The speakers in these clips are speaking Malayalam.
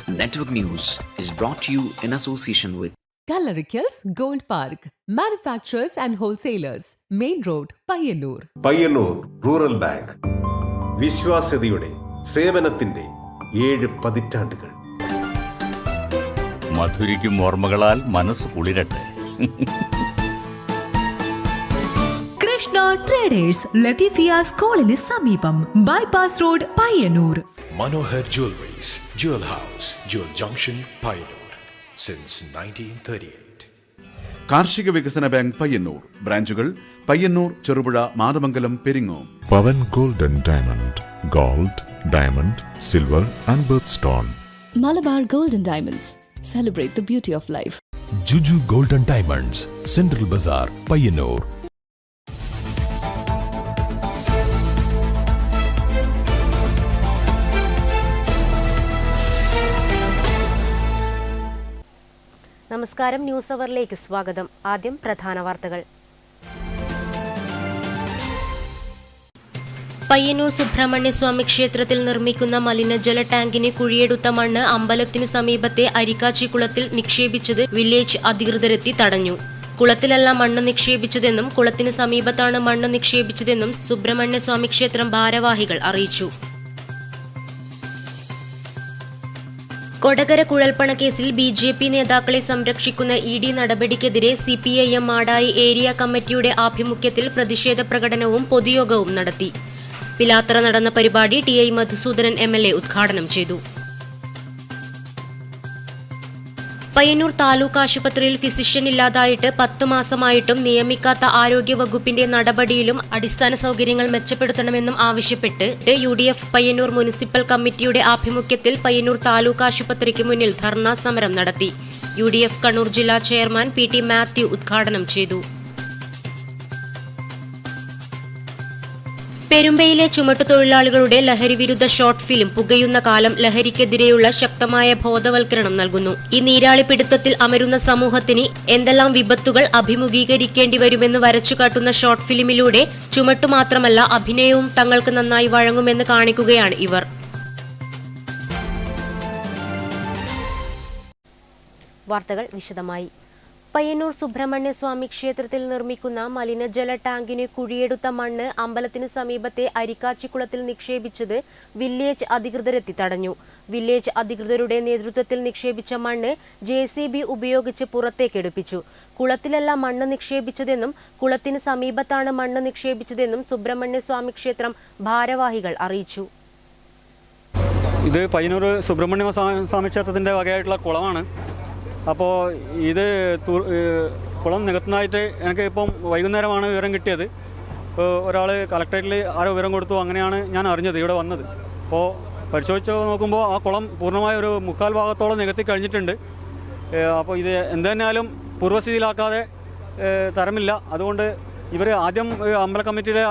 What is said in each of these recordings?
Network News is brought to you in association with Coloricals Gold Park, manufacturers and wholesalers, Main Road, Payyannur. Payyannur rural bank വിശ്വാസ്യതയുടെ സേവനത്തിന്റെ 7 പതിറ്റാണ്ടുകൾ. മധുരിക്കും ഓർമ്മകളാൽ മനസ്സ് കുളിരട്ടെ. കൃഷ്ണ ട്രേഡേഴ്സ് ലത്തീഫിയ സ്കൂളിന് സമീപം bypass road Payyanur. Manohar Jewelries, Jewel House, Jewel Junction, Payyannur since 1938. കാർഷിക വികസന ബാങ്ക് പയ്യന്നൂർ ബ്രാഞ്ചുകൾ Payyannur, Cherupuzha, Mathamangalam, Peringome. Pavan gold and diamond, gold, diamond, silver and birthstone. Malabar Gold and Diamonds, celebrate the beauty of life. Juju Gold and Diamonds, Central Bazaar, Payyannur. നമസ്കാരം, ന്യൂസ് അവറിലേക്ക് സ്വാഗതം. ആദ്യം പ്രധാന വാർത്തകൾ. പയ്യന്നൂർ സുബ്രഹ്മണ്യസ്വാമി ക്ഷേത്രത്തിൽ നിർമ്മിക്കുന്ന മലിനജല ടാങ്കിന് കുഴിയെടുത്ത മണ്ണ് അമ്പലത്തിനു സമീപത്തെ അരിക്കാച്ചിക്കുളത്തിൽ നിക്ഷേപിച്ചത് വില്ലേജ് അധികൃതരെത്തി തടഞ്ഞു. കുളത്തിലല്ല മണ്ണ് നിക്ഷേപിച്ചതെന്നും കുളത്തിന് സമീപത്താണ് മണ്ണ് നിക്ഷേപിച്ചതെന്നും സുബ്രഹ്മണ്യസ്വാമി ക്ഷേത്രം ഭാരവാഹികൾ അറിയിച്ചു. കൊടകര കുഴൽപ്പണ കേസിൽ BJP നേതാക്കളെ സംരക്ഷിക്കുന്ന ED നടപടിക്കെതിരെ CPIM മാടായി ഏരിയ കമ്മിറ്റിയുടെ ആഭിമുഖ്യത്തിൽ പ്രതിഷേധ പ്രകടനവും പൊതുയോഗവും നടത്തി. പിലാത്തറ നടന്ന പരിപാടി TI മധുസൂദനൻ MLA ഉദ്ഘാടനം ചെയ്തു. പയ്യന്നൂർ താലൂക്ക് ആശുപത്രിയിൽ ഫിസിഷ്യൻ ഇല്ലാതായിട്ട് 10 മാസമായിട്ടും നിയമിക്കാത്ത ആരോഗ്യവകുപ്പിന്റെ നടപടിയിലും അടിസ്ഥാന സൗകര്യങ്ങൾ മെച്ചപ്പെടുത്തണമെന്നും ആവശ്യപ്പെട്ട് UDF പയ്യന്നൂർ മുനിസിപ്പൽ കമ്മിറ്റിയുടെ ആഭിമുഖ്യത്തിൽ പയ്യന്നൂർ താലൂക്ക് ആശുപത്രിക്ക് മുന്നിൽ ധർണാ സമരം നടത്തി. UDF കണ്ണൂർ ജില്ലാ ചെയർമാൻ PT മാത്യു ഉദ്ഘാടനം ചെയ്തു. പെരുമ്പയിലെ ചുമട്ടുതൊഴിലാളികളുടെ ലഹരിവിരുദ്ധ ഷോർട്ട് ഫിലിം പുകയുന്ന കാലം ലഹരിക്കെതിരെയുള്ള ശക്തമായ ബോധവൽക്കരണം നൽകുന്നു. ഈ നീരാളിപ്പിടുത്തത്തിൽ അമരുന്ന സമൂഹത്തിന് എന്തെല്ലാം വിപത്തുകൾ അഭിമുഖീകരിക്കേണ്ടി വരുമെന്ന് വരച്ചുകാട്ടുന്ന ഷോർട്ട് ഫിലിമിലൂടെ ചുമട്ടു മാത്രമല്ല അഭിനയവും തങ്ങൾക്ക് നന്നായി വഴങ്ങുമെന്ന് കാണിക്കുകയാണ് ഇവർ. വാർത്തകൾ വിശദമായി. പയ്യന്നൂർ സുബ്രഹ്മണ്യസ്വാമി ക്ഷേത്രത്തിൽ നിർമ്മിക്കുന്ന മലിനജല ടാങ്കിന് കുഴിയെടുത്ത മണ്ണ് അമ്പലത്തിന് സമീപത്തെ അരിക്കാച്ചിക്കുളത്തിൽ നിക്ഷേപിച്ചത് വില്ലേജ് അധികൃതരെത്തി തടഞ്ഞു. വില്ലേജ് അധികൃതരുടെ നേതൃത്വത്തിൽ നിക്ഷേപിച്ച മണ്ണ് JCB ഉപയോഗിച്ച് പുറത്തേക്കെടുപ്പിച്ചു. കുളത്തിലല്ല മണ്ണ് നിക്ഷേപിച്ചതെന്നും കുളത്തിന് സമീപത്താണ് മണ്ണ് നിക്ഷേപിച്ചതെന്നും സുബ്രഹ്മണ്യസ്വാമി ക്ഷേത്രം ഭാരവാഹികൾ അറിയിച്ചു. ഇത് പയ്യന്നൂർ സുബ്രഹ്മണ്യ സ്വാമി ക്ഷേത്രത്തിൻ്റെ വകയായിട്ടുള്ള കുളമാണ്. അപ്പോൾ ഇത് കുളം നികത്തുന്നതായിട്ട് എനിക്ക് ഇപ്പം വൈകുന്നേരമാണ് വിവരം കിട്ടിയത്. ഒരാൾ കളക്ടറേറ്റിൽ ആരോ വിവരം കൊടുത്തു, അങ്ങനെയാണ് ഞാൻ അറിഞ്ഞത് ഇവിടെ വന്നത്. അപ്പോൾ പരിശോധിച്ച് നോക്കുമ്പോൾ ആ കുളം പൂർണ്ണമായ ഒരു 3/4 ഭാഗത്തോളം നികത്തി കഴിഞ്ഞിട്ടുണ്ട്. അപ്പോൾ ഇത് എന്തുതന്നെയാലും പൂർവ്വസ്ഥിതിയിലാക്കാതെ തരമില്ല. അതുകൊണ്ട് ഇവർ ആദ്യം അമ്പല കമ്മിറ്റിയുടെ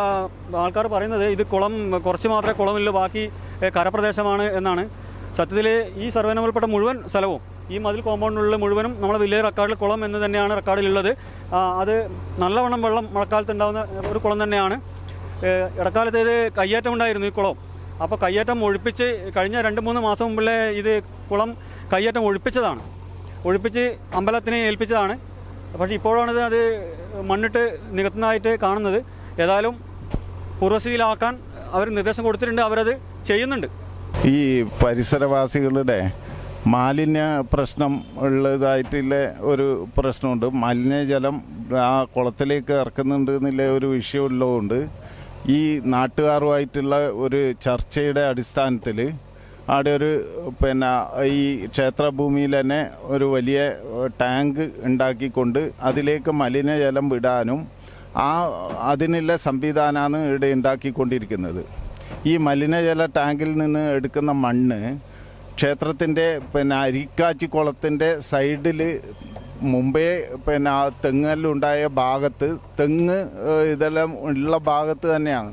ആൾക്കാർ പറയുന്നത് ഇത് കുളം കുറച്ച് മാത്രമേ കുളമില്ല, ബാക്കി കരപ്രദേശമാണ് എന്നാണ്. സത്യത്തിൽ ഈ സർവേ നമ്പറിൽപ്പെട്ട മുഴുവൻ സ്ഥലവും ഈ മതിൽ കോമ്പൗണ്ടിലുള്ള മുഴുവനും നമ്മുടെ വില്ലേജ് റെക്കോർഡിൽ കുളം എന്ന് തന്നെയാണ് റെക്കോർഡിലുള്ളത്. അത് നല്ലവണ്ണം വെള്ളം മഴക്കാലത്ത് ഉണ്ടാകുന്ന ഒരു കുളം തന്നെയാണ്. ഇടക്കാലത്ത് ഇത് കയ്യേറ്റം ഉണ്ടായിരുന്നു ഈ കുളം. അപ്പോൾ കയ്യേറ്റം ഒഴിപ്പിച്ച് കഴിഞ്ഞ 2-3 മാസം മുമ്പിലെ ഇത് കുളം കയ്യേറ്റം ഒഴിപ്പിച്ച് അമ്പലത്തിനെ ഏൽപ്പിച്ചതാണ്. പക്ഷേ ഇപ്പോഴാണ് അത് മണ്ണിട്ട് നികത്തുന്നതായിട്ട് കാണുന്നത്. ഏതായാലും പൂർവ്വസ്ഥിതിയിലാക്കാൻ അവർ നിർദ്ദേശം കൊടുത്തിട്ടുണ്ട്, അവരത് ചെയ്യുന്നുണ്ട്. ഈ പരിസരവാസികളുടെ മാലിന്യ പ്രശ്നം ഉള്ളതായിട്ടുള്ള ഒരു പ്രശ്നമുണ്ട്. മലിനജലം ആ കുളത്തിലേക്ക് ഇറക്കുന്നുണ്ട് എന്നുള്ള ഒരു വിഷയമുള്ളതുകൊണ്ട് ഈ നാട്ടുകാരുമായിട്ടുള്ള ഒരു ചർച്ചയുടെ അടിസ്ഥാനത്തിൽ അവിടെ ഒരു ഈ ക്ഷേത്രഭൂമിയിൽ തന്നെ ഒരു വലിയ ടാങ്ക് ഉണ്ടാക്കിക്കൊണ്ട് അതിലേക്ക് മലിനജലം വിടാനും അതിനുള്ള സംവിധാനമാണ് ഇവിടെ ഉണ്ടാക്കിക്കൊണ്ടിരിക്കുന്നത്. ഈ മലിനജല ടാങ്കിൽ നിന്ന് എടുക്കുന്ന മണ്ണ് ക്ഷേത്രത്തിൻ്റെ അരിക്കാച്ചിക്കുളത്തിൻ്റെ സൈഡിൽ മുമ്പേ തെങ്ങെല്ലുണ്ടായ ഭാഗത്ത് തെങ്ങ് ഇതെല്ലാം ഉള്ള ഭാഗത്ത് തന്നെയാണ്.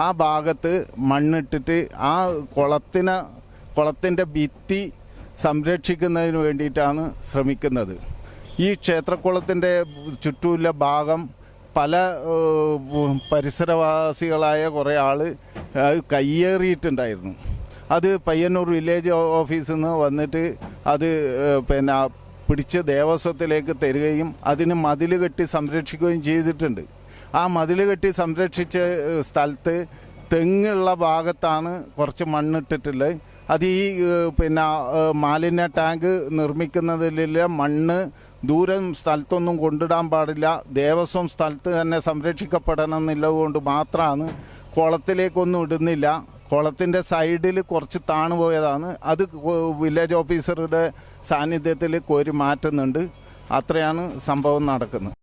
ആ ഭാഗത്ത് മണ്ണിട്ടിട്ട് ആ കുളത്തിൻ്റെ ഭിത്തി സംരക്ഷിക്കുന്നതിന് വേണ്ടിയിട്ടാണ് ശ്രമിക്കുന്നത്. ഈ ക്ഷേത്രക്കുളത്തിൻ്റെ ചുറ്റുമുള്ള ഭാഗം പല പരിസരവാസികളായ കുറേ ആൾ കയ്യേറിയിട്ടുണ്ടായിരുന്നു. അത് പയ്യന്നൂർ വില്ലേജ് ഓഫീസിൽ നിന്ന് വന്നിട്ട് അത് പിടിച്ച് ദേവസ്വത്തിലേക്ക് തരികയും അതിന് മതിൽ കെട്ടി സംരക്ഷിക്കുകയും ചെയ്തിട്ടുണ്ട്. ആ മതിൽ കെട്ടി സംരക്ഷിച്ച സ്ഥലത്ത് തെങ്ങുള്ള ഭാഗത്താണ് കുറച്ച് മണ്ണിട്ടിട്ടുള്ളത്. അത് ഈ മാലിന്യ ടാങ്ക് നിർമ്മിക്കുന്നതിലെ മണ്ണ് ദൂരം സ്ഥലത്തൊന്നും കൊണ്ടിടാൻ പാടില്ല, ദേവസ്വം സ്ഥലത്ത് തന്നെ സംരക്ഷിക്കപ്പെടണം എന്നുള്ളതുകൊണ്ട് മാത്രമാണ് കുളത്തിലേക്കൊന്നും ഇടുന്നില്ല. കുളത്തിൻ്റെ സൈഡിൽ കുറച്ച് താണുപോയതാണ്. അത് വില്ലേജ് ഓഫീസറുടെ സാന്നിധ്യത്തിൽ കോരി മാറ്റുന്നുണ്ട്. അത്രയാണ് സംഭവം നടക്കുന്നത്.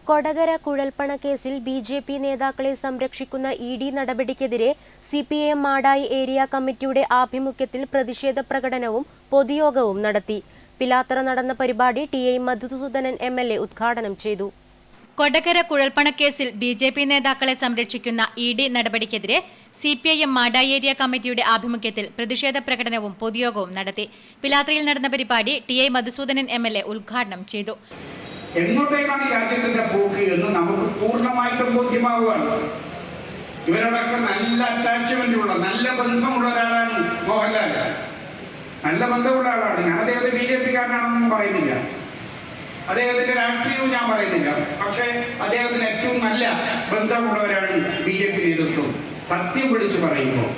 കൊടകര കുഴൽപ്പണ കേസിൽ BJP നേതാക്കളെ സംരക്ഷിക്കുന്ന ED നടപടിക്കെതിരെ CPIM മാടായി ഏരിയ കമ്മിറ്റിയുടെ ആഭിമുഖ്യത്തിൽ പ്രതിഷേധ പ്രകടനവും പൊതുയോഗവും നടത്തി. പിലാത്തറ നടന്ന പരിപാടി TI മധുസൂദനൻ MLA ഉദ്ഘാടനം ചെയ്തു. കൊടകര കുഴൽപ്പണക്കേസിൽ BJP നേതാക്കളെ സംരക്ഷിക്കുന്ന ED നടപടിക്കെതിരെ CPIM മാടായി ഏരിയ കമ്മിറ്റിയുടെ ആഭിമുഖ്യത്തിൽ പ്രതിഷേധ പ്രകടനവും പൊതുയോഗവും നടത്തി. പിലാത്രയിൽ നടന്ന പരിപാടി TI മധുസൂദനൻ MLA ഉദ്ഘാടനം ചെയ്തു. എങ്ങോട്ടേക്കാണ് ഈ രാജ്യത്തിന്റെ പോക്ക് എന്ന് നമുക്ക് പൂർണ്ണമായിട്ടും ബോധ്യമാവുകയാണ്. ഇവരോടൊക്കെ നല്ല അറ്റാച്ച്മെന്റ് ഉള്ള, നല്ല ബന്ധമുള്ള ഒരാളാണ് മോഹൻലാൽ. നല്ല ബന്ധമുള്ള ആളാണ്. ഞാൻ അദ്ദേഹത്തെ BJP-കാരനാണെന്നൊന്നും പറയുന്നില്ല, അദ്ദേഹത്തിന്റെ രാഷ്ട്രീയവും ഞാൻ പറയുന്നില്ല. പക്ഷേ അദ്ദേഹത്തിന് ഏറ്റവും നല്ല ബന്ധമുള്ളവരാണ് BJP നേതൃത്വം. സത്യം വിളിച്ചു പറയുമ്പോൾ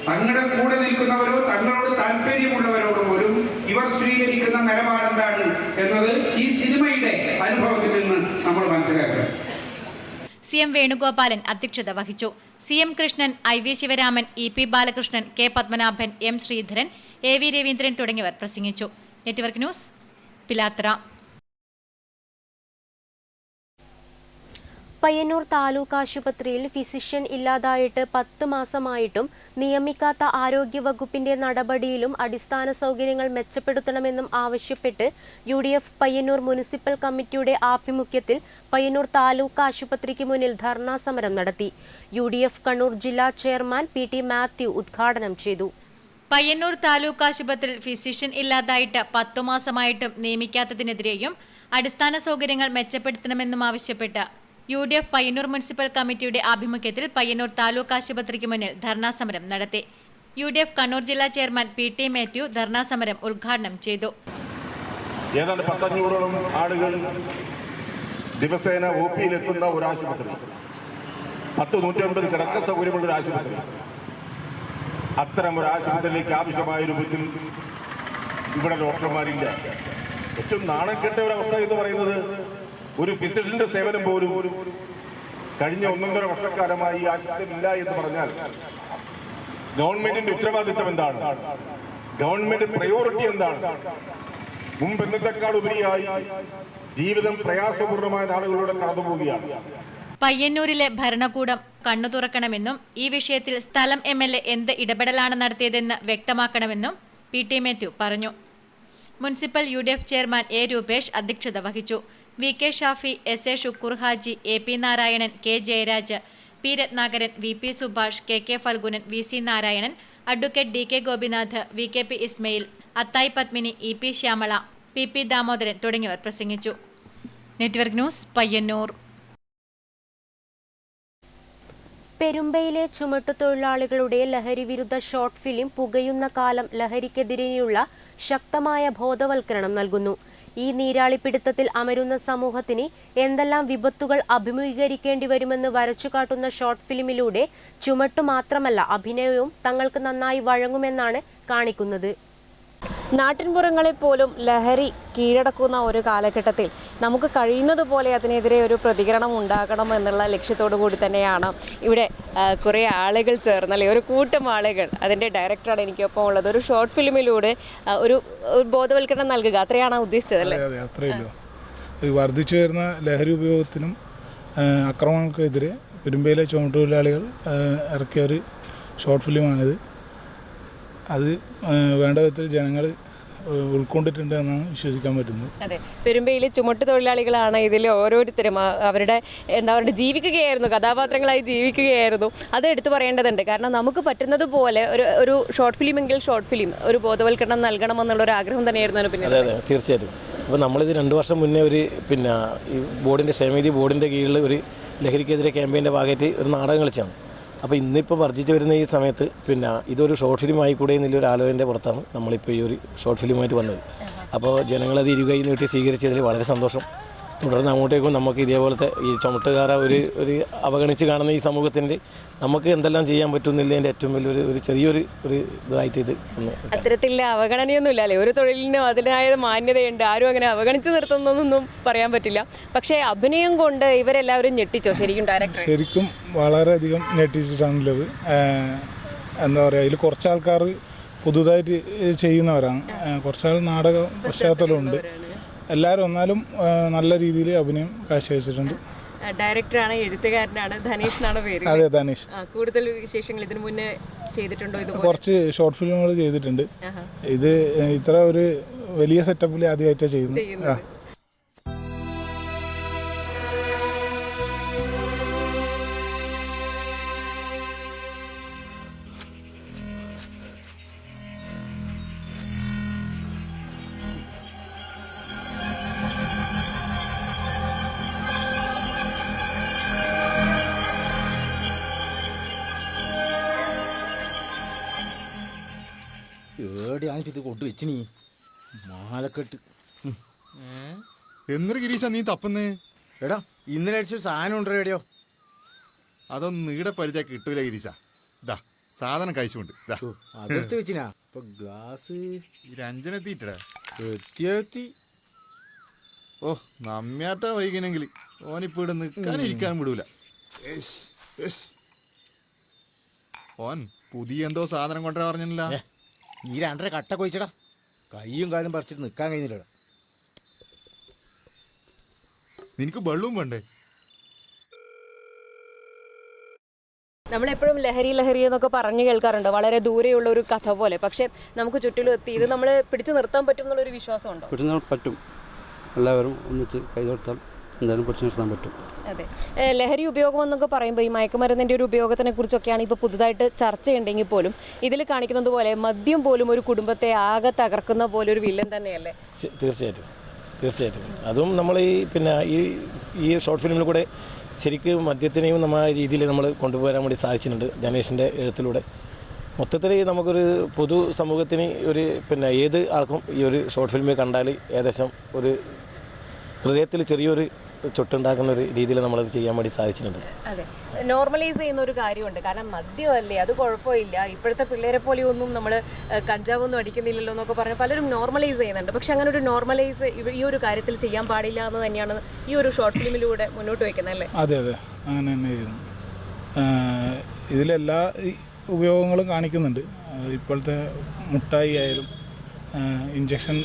തങ്ങളുടെ കൂടെ നിൽക്കുന്നവരോ തങ്ങളോട് താല്പര്യമുള്ളവരോട് പോലും ഇവർ സ്വീകരിക്കുന്ന നിലപാടെന്താണ് എന്നത് ഈ സിനിമയുടെ അനുഭവത്തിൽ നിന്ന് നമ്മൾ മനസ്സിലാക്കുക. CM വേണുഗോപാലൻ അധ്യക്ഷത വഹിച്ചു. CM Krishnan, IV Sivaraman, EP Balakrishnan, K Padmanabhan, M Sreedharan, AV Raveendran തുടങ്ങിയവർ പ്രസംഗിച്ചു. Network news, Pilathara. പയ്യന്നൂർ താലൂക്ക് ആശുപത്രിയിൽ ഫിസിഷ്യൻ ഇല്ലാതായിട്ട് 10 മാസമായിട്ടും നിയമിക്കാത്ത ആരോഗ്യവകുപ്പിന്റെ നടപടിയിലും അടിസ്ഥാന സൗകര്യങ്ങൾ മെച്ചപ്പെടുത്തണമെന്നും ആവശ്യപ്പെട്ട് UDF പയ്യന്നൂർ മുനിസിപ്പൽ കമ്മിറ്റിയുടെ ആഭിമുഖ്യത്തിൽ പയ്യന്നൂർ താലൂക്ക് ആശുപത്രിക്ക് മുന്നിൽ ധർണാ സമരം നടത്തി. UDF കണ്ണൂർ ജില്ലാ ചെയർമാൻ PT മാത്യു ഉദ്ഘാടനം ചെയ്തു. പയ്യന്നൂർ താലൂക്ക് ആശുപത്രിയിൽ ഫിസിഷ്യൻ ഇല്ലാതായിട്ട് 10 മാസമായിട്ടും നിയമിക്കാത്തതിനെതിരെയും അടിസ്ഥാന സൗകര്യങ്ങൾ മെച്ചപ്പെടുത്തണമെന്നും ആവശ്യപ്പെട്ട് UDF പയ്യന്നൂർ മുനിസിപ്പൽ കമ്മിറ്റിയുടെ ആഭിമുഖ്യത്തിൽ പയ്യന്നൂർ താലൂക്ക് ആശുപത്രിക്ക് മുന്നിൽ ധർണാ സമരം നടത്തി. UDF കണ്ണൂർ ജില്ലാ ചെയർമാൻ PT മാത്യു ധർണാ സമരം ഉദ്ഘാടനം ചെയ്തു. ഏതാണ്ട് 500ഓളം ആളുകൾ ദിവസേന OP-യിലെത്തുന്ന ഒരു ആശുപത്രി, 150 കിടക്ക സൗകര്യമുള്ള ഒരു ആശുപത്രി. അത്തരം ഒരു ആശുപത്രിയിലേക്ക് ആവശ്യമായ രൂപത്തിൽ ഇവിടെ ഡോക്ടർമാരില്ല. ഏറ്റവും നാണം കെട്ട ഒരു അവസ്ഥ എന്ന് പറയുന്നത് ഒരു ഫിസിഷ്യന്റെ സേവനം പോലും കഴിഞ്ഞ 1.5 വർഷക്കാലമായി ഈ ആശുപത്രിയിൽ ഇല്ല എന്ന് പറഞ്ഞാൽ ഗവൺമെന്റിന്റെ ഉത്തരവാദിത്തം എന്താണ്? ഗവൺമെന്റ് പ്രയോറിറ്റി എന്താണ്? മുമ്പ് എന്നത്തെക്കാൾ ഉപരിയായി ജീവിതം പ്രയാസപൂർണമായ നാളുകളിലൂടെ കടന്നുപോവുകയാണ്. പയ്യന്നൂരിലെ ഭരണകൂടം കണ്ണു തുറക്കണമെന്നും ഈ വിഷയത്തിൽ സ്ഥലം MLA എന്ത് ഇടപെടലാണ് നടത്തിയതെന്ന് വ്യക്തമാക്കണമെന്നും PT മാത്യു പറഞ്ഞു. Municipal UDF chairman A Rupesh അധ്യക്ഷത വഹിച്ചു. VK Shafi, SA Shukkur Haji, AP Narayanan, K Jayaraj, P Ratnakaran, VP Subhash, KK Phalgunan, VC Narayanan, advocate DK Gopinath, VKP Ismail, Athayi Padmini, EP Shyamala, PP Damodaran തുടങ്ങിയവർ പ്രസംഗിച്ചു. Network news, Payyanur. പെരുമ്പയിലെ ചുമട്ടുതൊഴിലാളികളുടെ ലഹരി വിരുദ്ധ ഷോർട്ട് ഫിലിം പുകയുന്ന കാലം ലഹരിക്കെതിരെയുള്ള ശക്തമായ ബോധവൽക്കരണം നൽകുന്നു. ഈ നീരാളിപ്പിടുത്തത്തിൽ അമരുന്ന സമൂഹത്തിന് എന്തെല്ലാം വിപത്തുകൾ അഭിമുഖീകരിക്കേണ്ടി വരുമെന്ന് വരച്ചുകാട്ടുന്ന ഷോർട്ട് ഫിലിമിലൂടെ ചുമട്ടു മാത്രമല്ല അഭിനയവും തങ്ങൾക്ക് നന്നായി വഴങ്ങുമെന്നാണ് കാണിക്കുന്നത്. നാട്ടിൻപുറങ്ങളിൽ പോലും ലഹരി കീഴടക്കുന്ന ഒരു കാലഘട്ടത്തിൽ നമുക്ക് കഴിയുന്നതുപോലെ അതിനെതിരെ ഒരു പ്രതികരണം ഉണ്ടാകണം എന്നുള്ള ലക്ഷ്യത്തോടു കൂടി തന്നെയാണ് ഇവിടെ കുറേ ആളുകൾ ചേർന്നല്ലേ, ഒരു കൂട്ടം ആളുകൾ, അതിൻ്റെ ഡയറക്ടറാണ് എനിക്കൊപ്പം ഉള്ളത്. ഒരു ഷോർട്ട് ഫിലിമിലൂടെ ഒരു ബോധവൽക്കരണം നൽകുക, അത്രയാണ് ഉദ്ദേശിച്ചത് അല്ലേ? അതെ, അത്രയല്ലോ. വർദ്ധിച്ചു വരുന്ന ലഹരി ഉപയോഗത്തിനും അക്രമങ്ങൾക്കെതിരെ പെരുമ്പയിലെ ചുമട്ടുതൊഴിലാളികൾ ഇറക്കിയ ഒരു ഷോർട്ട് ഫിലിമാണിത്. അത് വേണ്ട വിധത്തിൽ ജനങ്ങൾ ഉൾക്കൊണ്ടിട്ടുണ്ട് എന്നാണ് വിശ്വസിക്കാൻ പറ്റുന്നത്. അതെ, പെരുമ്പയിലെ ചുമട്ടുതൊഴിലാളികളാണ് ഇതിൽ ഓരോരുത്തരും അവരുടെ ജീവിക്കുകയായിരുന്നു, കഥാപാത്രങ്ങളായി ജീവിക്കുകയായിരുന്നു. അത് എടുത്തു പറയേണ്ടതുണ്ട്. കാരണം നമുക്ക് പറ്റുന്നത് പോലെ ഒരു ഷോർട്ട് ഫിലിമെങ്കിൽ ഷോർട്ട് ഫിലിം ഒരു ബോധവൽക്കരണം നൽകണമെന്നുള്ളൊരു ആഗ്രഹം തന്നെയായിരുന്നു. പിന്നെ അതെ, തീർച്ചയായിട്ടും. അപ്പോൾ നമ്മളിത് 2 വർഷം മുന്നേ ഈ ബോർഡിൻ്റെ ക്ഷേമനിധി ബോർഡിൻ്റെ കീഴിൽ ഒരു ലഹരിക്കെതിരെ ക്യാമ്പയിൻ്റെ ഭാഗമായിട്ട് ഒരു നാടകം കളിച്ചാണ്. അപ്പോൾ ഇന്നിപ്പോൾ വർദ്ധിച്ചു വരുന്ന ഈ സമയത്ത് പിന്നെ ഇതൊരു ഷോർട്ട് ഫിലിം ആയിക്കൂടെ എന്നുള്ളൊരു ആലോചനയുടെ പുറത്താണ് നമ്മളിപ്പോൾ ഈ ഒരു ഷോർട്ട് ഫിലിമായിട്ട് വന്നത്. അപ്പോൾ ജനങ്ങളത് ഇരുകൈ നീട്ടി സ്വീകരിച്ചതിൽ വളരെ സന്തോഷം. തുടർന്ന് അങ്ങോട്ടേക്കും നമുക്ക് ഇതേപോലത്തെ ഈ ചുമട്ടുകാരെ ഒരു അവഗണിച്ച് കാണുന്ന ഈ സമൂഹത്തിൻ്റെ നമുക്ക് എന്തെല്ലാം ചെയ്യാൻ പറ്റുന്നില്ലതിൻ്റെ ഏറ്റവും വലിയൊരു ചെറിയൊരു ഇതായിട്ട് ഇത് അത്തരത്തിലുള്ള അവഗണനയൊന്നുമില്ല അല്ലേ? ഒരു തൊഴിലിനും അതിനായ മാന്യതയുണ്ട്. ആരും അങ്ങനെ അവഗണിച്ച് നിർത്തുന്നതൊന്നും പറയാൻ പറ്റില്ല. പക്ഷേ അഭിനയം കൊണ്ട് ഇവരെല്ലാവരും ഞെട്ടിച്ചോ ശരിക്കും ഡയറക്ടർ? ശരിക്കും വളരെയധികം ഞെട്ടിച്ചിട്ടാണുള്ളത്. എന്താ പറയുക, ഇതിൽ കുറച്ച് ആൾക്കാർ പുതുതായിട്ട് ചെയ്യുന്നവരാണ്, കുറച്ചാൾ നാടക പശ്ചാത്തലമുണ്ട്. എല്ലാവരും എന്നാലും നല്ല രീതിയിൽ അഭിനയം കാഴ്ചവെച്ചിട്ടുണ്ട്. ഡയറക്ടറാണ്, എഴുത്തുകാരനാണ്, ധനേഷ് പേര്. അതെ, ധനേഷ്. കൂടുതൽ വിശേഷങ്ങൾ ഇതിനു മുന്നേ ചെയ്തിട്ടുണ്ടോ? കുറച്ച് ഷോർട്ട് ഫിലിമുകൾ ചെയ്തിട്ടുണ്ട്. ഇത് ഇത്ര ഒരു വലിയ സെറ്റപ്പിൽ ആദ്യമായിട്ടാണ് ചെയ്യുന്നത്. ഇത് കൊണ്ട് വെച്ചിനി മാലക്കെട്ട് എന്നൊരു ഗിരീശ നീ തപ്പുന്നേ? എടാ ഇന്നലെ അടിച്ചൊരു സാധനം ഉണ്ടോ എവിടെയോ? അതൊന്നും ഈടെ പരിചയ കിട്ടൂല ഗിരീശ. ഇതാ സാധനം കഴിച്ചുകൊണ്ട് അതെടുത്ത് വെച്ചിനാ. ഇപ്പൊ ഗ്ലാസ് രഞ്ജനെത്തിയിട്ടടാ. എത്തി. ഓ നമ്മയാട്ടാ വൈകിനെങ്കിൽ ഓനിപ്പോ ഇവിടെ നിൽക്കാനിരിക്കാനും വിടൂല. ഓൻ പുതിയ എന്തോ സാധനം കൊണ്ടുവരാ പറഞ്ഞില്ല. ഈ 2.5 കട്ട കൊയിച്ചടാ. കയ്യും കാലും പറിച്ചിട്ട് നിൽക്കാൻ കഴിഞ്ഞില്ലടാ. നിനക്ക് വെള്ളവും വേണ്ടേ? നമ്മളെപ്പോഴും ലഹരി എന്നൊക്കെ പറഞ്ഞു കേൾക്കാറുണ്ട്, വളരെ ദൂരെയുള്ള ഒരു കഥ പോലെ. പക്ഷേ നമുക്ക് ചുറ്റിലും എത്തി ഇത് നമ്മൾ പിടിച്ചു നിർത്താൻ പറ്റും എന്നുള്ളൊരു വിശ്വാസമുണ്ടോ? പറ്റും. എല്ലാവരും ഒന്നിച്ച് കൈകോർത്താൽ എന്തായാലും പിടിച്ചു നിർത്താൻ പറ്റും. അതെ, ലഹരി ഉപയോഗം എന്നൊക്കെ പറയുമ്പോൾ ഈ മയക്കുമരുന്നിൻ്റെ ഒരു ഉപയോഗത്തിനെ കുറിച്ചൊക്കെയാണ് ഇപ്പോൾ പുതുതായിട്ട് ചർച്ചയുണ്ടെങ്കിൽ പോലും ഇതിൽ കാണിക്കുന്നത് പോലെ മദ്യം പോലും ഒരു കുടുംബത്തെ ആകെ തകർക്കുന്ന പോലെ ഒരു വില്ലൻ തന്നെയല്ലേ? തീർച്ചയായിട്ടും അതും നമ്മൾ ഈ ഷോർട്ട് ഫിലിമിൽ കൂടെ ശരിക്കും മദ്യത്തിനെയും നമ്മൾ ആ രീതിയിൽ നമ്മൾ കൊണ്ടുപോകാൻ വേണ്ടി സാധിച്ചിട്ടുണ്ട് ധനേഷിൻ്റെ എഴുത്തിലൂടെ. മൊത്തത്തിൽ നമുക്കൊരു പൊതു സമൂഹത്തിന് ഏത് ആൾക്കും ഈ ഒരു ഷോർട്ട് ഫിലിം കണ്ടാൽ ഏകദേശം ഒരു ഹൃദയത്തിൽ ചെറിയൊരു ചുട്ടുണ്ടാക്കുന്ന ഒരു രീതിയിൽ നമ്മളത് ചെയ്യാൻ വേണ്ടി സാധിച്ചിട്ടുണ്ട്. അതെ, നോർമലൈസ് ചെയ്യുന്ന ഒരു കാര്യമുണ്ട്. കാരണം മദ്യമല്ലേ, അത് കുഴപ്പമില്ല, ഇപ്പോഴത്തെ പിള്ളേരെ പോലെ ഒന്നും നമ്മൾ കഞ്ചാവൊന്നും അടിക്കുന്നില്ലല്ലോ എന്നൊക്കെ പറഞ്ഞ് പലരും നോർമലൈസ് ചെയ്യുന്നുണ്ട്. പക്ഷെ അങ്ങനെ ഒരു നോർമലൈസ് ഈ ഒരു കാര്യത്തിൽ ചെയ്യാൻ പാടില്ല എന്ന് തന്നെയാണ് ഈ ഒരു ഷോർട്ട് ഫിലിമിലൂടെ മുന്നോട്ട് വയ്ക്കുന്നത് അല്ലേ? അതെ, അങ്ങനെ തന്നെ ചെയ്യുന്നു. ഇതിലെല്ലാ ഉപയോഗങ്ങളും കാണിക്കുന്നുണ്ട്. ഇപ്പോഴത്തെ മുട്ടായി ആയാലും ഇഞ്ചക്ഷൻ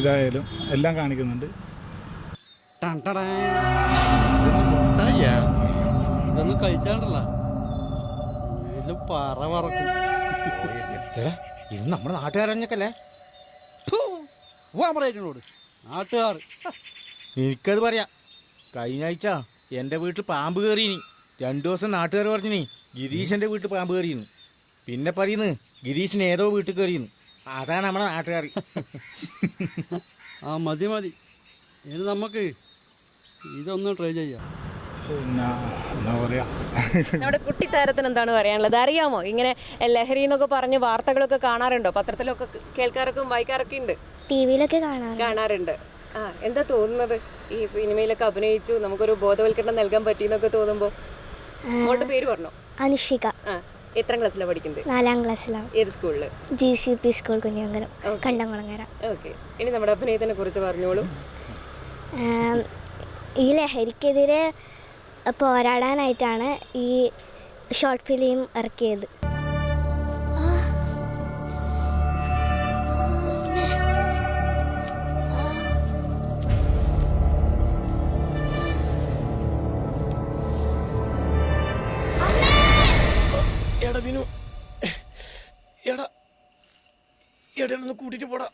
ഇതായാലും എല്ലാം കാണിക്കുന്നുണ്ട്. ഇതൊന്നും കഴിച്ചാണ്ടല്ല പറ പറക്കും. എടാ ഇത് നമ്മുടെ നാട്ടുകാരഞ്ഞൊക്കെയല്ലേ? പറയോട് നാട്ടുകാർ എനിക്കത് പറയാം. കഴിഞ്ഞ ആഴ്ച എൻ്റെ വീട്ടിൽ പാമ്പ് കയറിയിനി. 2 ദിവസം നാട്ടുകാർ പറഞ്ഞിനി ഗിരീശൻ്റെ വീട്ടിൽ പാമ്പ് കയറിയെന്ന്. പിന്നെ പറയുന്നു ഗിരീശിന് ഏതോ വീട്ടിൽ കയറിയെന്ന്. അതാണ് നമ്മുടെ നാട്ടുകാർ. മതി ഇനി നമുക്ക് ഇതൊന്നും ട്രൈ ചെയ്യാം. നമ്മുടെ കുട്ടിത്താരത്തിന് എന്താണ് പറയാനുള്ളത്? അറിയാമോ, ഇങ്ങനെ ലഹരി എന്നൊക്കെ പറഞ്ഞ് വാർത്തകളൊക്കെ കാണാറുണ്ടോ? പത്രത്തിലൊക്കെ കേൾക്കാറൊക്കെ വായിക്കാറൊക്കെ ഉണ്ട്, ടിവിയിലൊക്കെ കാണാറുണ്ട്. എന്താ തോന്നുന്നത്? ഈ സിനിമയിലൊക്കെ അഭിനയിച്ചു നമുക്കൊരു ബോധവൽക്കരണം നൽകാൻ പറ്റിയെന്നൊക്കെ തോന്നുമ്പോൾ? മോളുടെ പേര് പറഞ്ഞോ? അനുഷിക. എത്രാം ക്ലാസ്സിലാണ് പഠിക്കുന്നത്? 4ാം ക്ലാസ്സിലാണ്. ഏത് സ്കൂളിൽ? GCP സ്കൂൾ കുഞ്ഞങ്കലം, കണ്ടംകുളങ്ങര. ഓക്കെ, ഇനി നമ്മുടെ അഭിനയത്തിനെ കുറിച്ച് പറഞ്ഞോളൂ. ഈ ലഹരിക്കെതിരെ പോരാടാനായിട്ടാണ് ഈ ഷോർട്ട് ഫിലിം ഇറക്കിയത്. ഒന്ന് കൂട്ടിട്ട് പോടാ.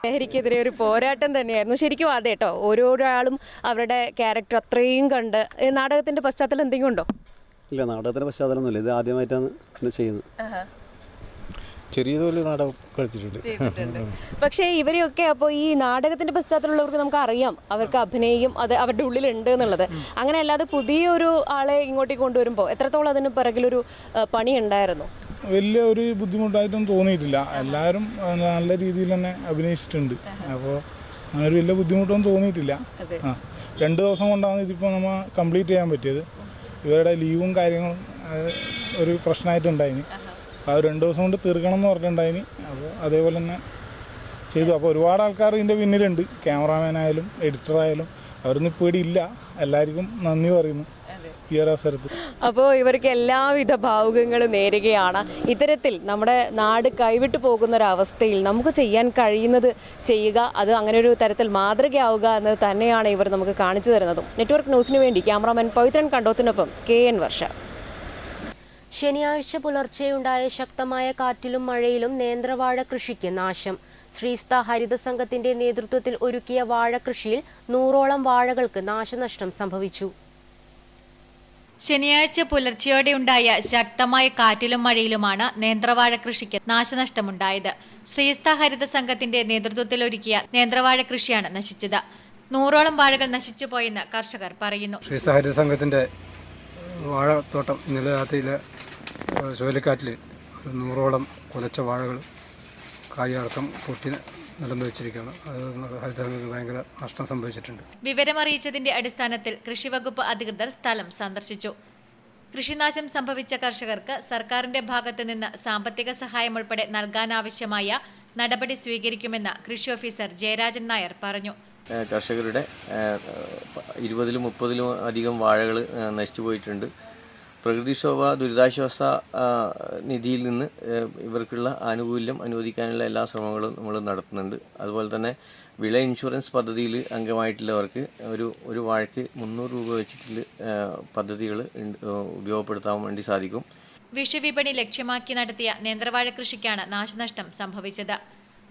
ലഹരിക്കെതിരെ ഒരു പോരാട്ടം തന്നെയായിരുന്നു ശരിക്കും. അതെ കേട്ടോ, ഓരോരാളും അവരുടെ ക്യാരക്ടർ അത്രയും കണ്ട്. നാടകത്തിന്റെ പശ്ചാത്തലം എന്തെങ്കിലും ഉണ്ടോ? ഇല്ല, നാടകത്തിന്റെ പശ്ചാത്തലമൊന്നുമില്ല. ഇത് ആദ്യമായിട്ടാണ് ചെയ്യുന്നത്. ചെറിയ തോതിൽ നാടകം കളിച്ചിട്ടുണ്ട്. പക്ഷേ ഇവരെയൊക്കെ അപ്പോൾ ഈ നാടകത്തിന്റെ പശ്ചാത്തലമുള്ളവർക്ക് നമുക്ക് അറിയാം അവർക്ക് അഭിനയം അത് അവരുടെ ഉള്ളിലുണ്ട് എന്നുള്ളത്. അങ്ങനെ അല്ലാതെ പുതിയൊരു ആളെ ഇങ്ങോട്ടേക്ക് കൊണ്ടുവരുമ്പോൾ എത്രത്തോളം അതിന് പിറകിലൊരു പണി ഉണ്ടായിരുന്നു? വലിയ ഒരു ബുദ്ധിമുട്ടായിട്ടൊന്നും തോന്നിയിട്ടില്ല. എല്ലാവരും നല്ല രീതിയിൽ തന്നെ അഭിനയിച്ചിട്ടുണ്ട്. അപ്പോൾ അങ്ങനെ ഒരു വലിയ ബുദ്ധിമുട്ടൊന്നും തോന്നിയിട്ടില്ല. 2 ദിവസം കൊണ്ടാണ് ഇതിപ്പോൾ നമ്മൾ കംപ്ലീറ്റ് ചെയ്യാൻ പറ്റിയത്. ഇവരുടെ ലീവും കാര്യങ്ങളും ഒരു പ്രശ്നമായിട്ടുണ്ടായിന്. അപ്പോൾ 2 ദിവസം കൊണ്ട് തീർക്കണം എന്ന് പറഞ്ഞിട്ടുണ്ടായിന്. അപ്പോൾ അതേപോലെ തന്നെ ചെയ്തു. അപ്പോൾ ഒരുപാട് ആൾക്കാർ ഇതിൻ്റെ പിന്നിലുണ്ട്. ക്യാമറാമാനായാലും എഡിറ്ററായാലും അവരൊന്നും ഇപ്പോൾ ഇവിടെ ഇല്ല. എല്ലാവർക്കും നന്ദി പറയുന്നു ഈ ഒരു അവസരത്തിൽ. അപ്പോൾ ഇവർക്ക് എല്ലാവിധ ഭാവുകങ്ങളും നേരുകയാണ്. ഇത്തരത്തിൽ നമ്മുടെ നാട് കൈവിട്ടു പോകുന്നൊരവസ്ഥയിൽ നമുക്ക് ചെയ്യാൻ കഴിയുന്നത് ചെയ്യുക, അത് അങ്ങനെ ഒരു തരത്തിൽ മാതൃകയാവുക എന്നത് തന്നെയാണ് ഇവർ നമുക്ക് കാണിച്ചു തരുന്നതും. നെറ്റ്വർക്ക് ന്യൂസിന് വേണ്ടി ക്യാമറാമാൻ പവിത്രൻ കണ്ടോത്തിനൊപ്പം KN വർഷ. ശനിയാഴ്ച പുലർച്ചെയുണ്ടായ ശക്തമായ കാറ്റിലും മഴയിലും നേന്ത്രവാഴ കൃഷിക്ക് നാശം. ശ്രീസ്ത ഹരിത സംഘത്തിന്റെ നേതൃത്വത്തിൽ ഒരുക്കിയ വാഴകൃഷിയിൽ 100ഓളം വാഴകൾക്ക് നാശനഷ്ടം സംഭവിച്ചു. ശനിയാഴ്ച പുലർച്ചെയോടെയുണ്ടായ ശക്തമായ കാറ്റിലും മഴയിലുമാണ് നേന്ത്രവാഴ കൃഷിക്ക് നാശനഷ്ടമുണ്ടായത്. ശ്രീസ്ത ഹരിത സംഘത്തിന്റെ നേതൃത്വത്തിൽ ഒരുക്കിയ നേന്ത്രവാഴ കൃഷിയാണ് നശിച്ചത്. 100ഓളം വാഴകൾ നശിച്ചുപോയെന്ന് കർഷകർ പറയുന്നു. ശ്രീസ്ത ഹരിത സംഘത്തിന്റെ വാഴത്തോട്ടം ഇന്നലെ രാത്രിയിലെ ചുഴലിക്കാറ്റിൽ 100ഓളം കുലച്ച വാഴകൾ കായടക്കം പൊട്ടി നിലം വെച്ചിരിക്കുകയാണ്. അത് ഹരിതസംഘത്തിന് ഭയങ്കര നഷ്ടം സംഭവിച്ചിട്ടുണ്ട്. വിവരമറിയിച്ചതിന്റെ അടിസ്ഥാനത്തിൽ കൃഷിവകുപ്പ് അധികൃതർ സ്ഥലം സന്ദർശിച്ചു. കൃഷിനാശം സംഭവിച്ച കർഷകർക്ക് സർക്കാരിന്റെ ഭാഗത്തു നിന്ന് സാമ്പത്തിക സഹായം ഉൾപ്പെടെ നൽകാനാവശ്യമായ നടപടി സ്വീകരിക്കുമെന്ന് കൃഷി ഓഫീസർ ജയരാജൻ നായർ പറഞ്ഞു. കർഷകരുടെ 20-ലും 30-ലും അധികം വാഴകൾ നശിച്ചുപോയിട്ടുണ്ട്. പ്രകൃതിക്ഷോഭ ദുരിതാശ്വാസ നിധിയിൽ നിന്ന് ഇവർക്കുള്ള ആനുകൂല്യം അനുവദിക്കാനുള്ള എല്ലാ ശ്രമങ്ങളും നമ്മൾ നടത്തുന്നുണ്ട്. അതുപോലെ തന്നെ വിള ഇൻഷുറൻസ് പദ്ധതിയിൽ അംഗമായിട്ടുള്ളവർക്ക് ഒരു വാഴയ്ക്ക് 300 രൂപ വെച്ചിട്ടുള്ള പദ്ധതികൾ ഉപയോഗപ്പെടുത്താൻ വേണ്ടി സാധിക്കും. വിഷുവിപണി ലക്ഷ്യമാക്കി നടത്തിയ നേന്ത്രവാഴ കൃഷിക്കാണ് നാശനഷ്ടം സംഭവിച്ചത്.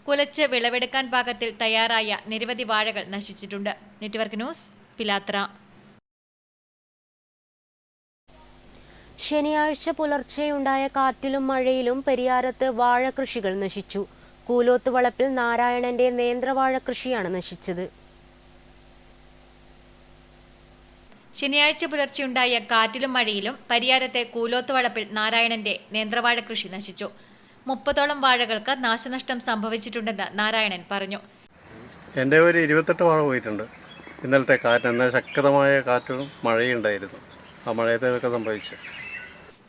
കുലച്ച് വിളവെടുക്കാൻ പാകത്തിൽ തയ്യാറായ നിരവധി വാഴകൾ നശിച്ചിട്ടുണ്ട്. നെറ്റ്വർക്ക് ന്യൂസ്, പിലാത്ര. ശനിയാഴ്ച പുലർച്ചെയുണ്ടായ കാറ്റിലും മഴയിലും പെരിയാരത്ത് വാഴ കൃഷികൾ നശിച്ചു. കൂലോത്ത് വളപ്പിൽ നാരായണന്റെ നേന്ത്രവാഴ കൃഷിയാണ് നശിച്ചത്. ശനിയാഴ്ച പുലർച്ചെയുണ്ടായ കാറ്റിലും മഴയിലും പരിയാരത്തെ കൂലോത്ത് വളപ്പിൽ നാരായണന്റെ നേന്ത്രവാഴ കൃഷി നശിച്ചു. 30ഓളം വാഴകൾക്ക് നാശനഷ്ടം സംഭവിച്ചിട്ടുണ്ടെന്ന് നാരായണൻ പറഞ്ഞു. എൻ്റെ ഒരു 28 വാഴ പോയിട്ടുണ്ട്. ഇന്നലത്തെ കാറ്റ്, എന്നാൽ ശക്തമായ കാറ്റും മഴയുണ്ടായിരുന്നു. ആ മഴയത്തൊക്കെ സംഭവിച്ചു.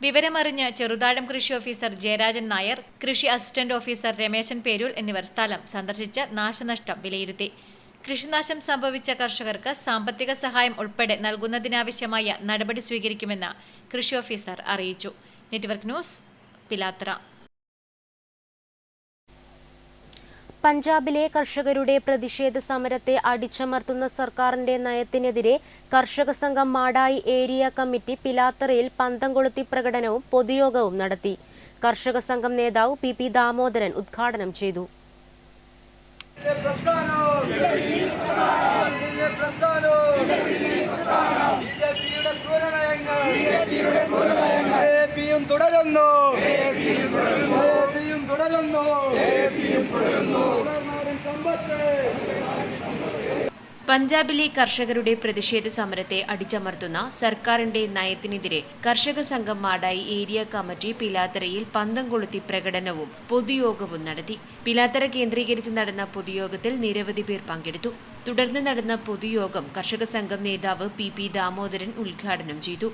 വിവരമറിഞ്ഞ് ചെറുതാഴം കൃഷി ഓഫീസർ ജയരാജൻ നായർ, കൃഷി അസിസ്റ്റന്റ് ഓഫീസർ രമേശൻ പേരൂൽ എന്നിവർ സ്ഥലം സന്ദർശിച്ച് നാശനഷ്ടം വിലയിരുത്തി. കൃഷിനാശം സംഭവിച്ച കർഷകർക്ക് സാമ്പത്തിക സഹായം ഉൾപ്പെടെ നൽകുന്നതിനാവശ്യമായ നടപടി സ്വീകരിക്കുമെന്ന് കൃഷി ഓഫീസർ അറിയിച്ചു. Network news, Pilathara. പഞ്ചാബിലെ കർഷകരുടെ പ്രതിഷേധ സമരത്തെ അടിച്ചമർത്തുന്ന സർക്കാരിന്റെ നയത്തിനെതിരെ കർഷക സംഘം മാടായി ഏരിയ കമ്മിറ്റി പിലാത്തറയിൽ പന്തം കൊളുത്തി പ്രകടനവും പൊതുയോഗവും നടത്തി. കർഷക സംഘം നേതാവ് PP ദാമോദരൻ ഉദ്ഘാടനം ചെയ്തു. പഞ്ചാബിലെ കർഷകരുടെ പ്രതിഷേധ സമരത്തെ അടിച്ചമർത്തുന്ന സർക്കാരിന്റെ നയത്തിനെതിരെ കർഷക സംഘം മാടായി ഏരിയ കമ്മിറ്റി പിലാത്തറയിൽ പന്തം കൊളുത്തി പ്രകടനവും പൊതുയോഗവും നടത്തി. പിലാത്തറ കേന്ദ്രീകരിച്ച് നടന്ന പൊതുയോഗത്തിൽ നിരവധി പേർ പങ്കെടുത്തു. തുടർന്ന് നടന്ന പൊതുയോഗം കർഷക സംഘം നേതാവ് PP ദാമോദരൻ ഉദ്ഘാടനം ചെയ്തു.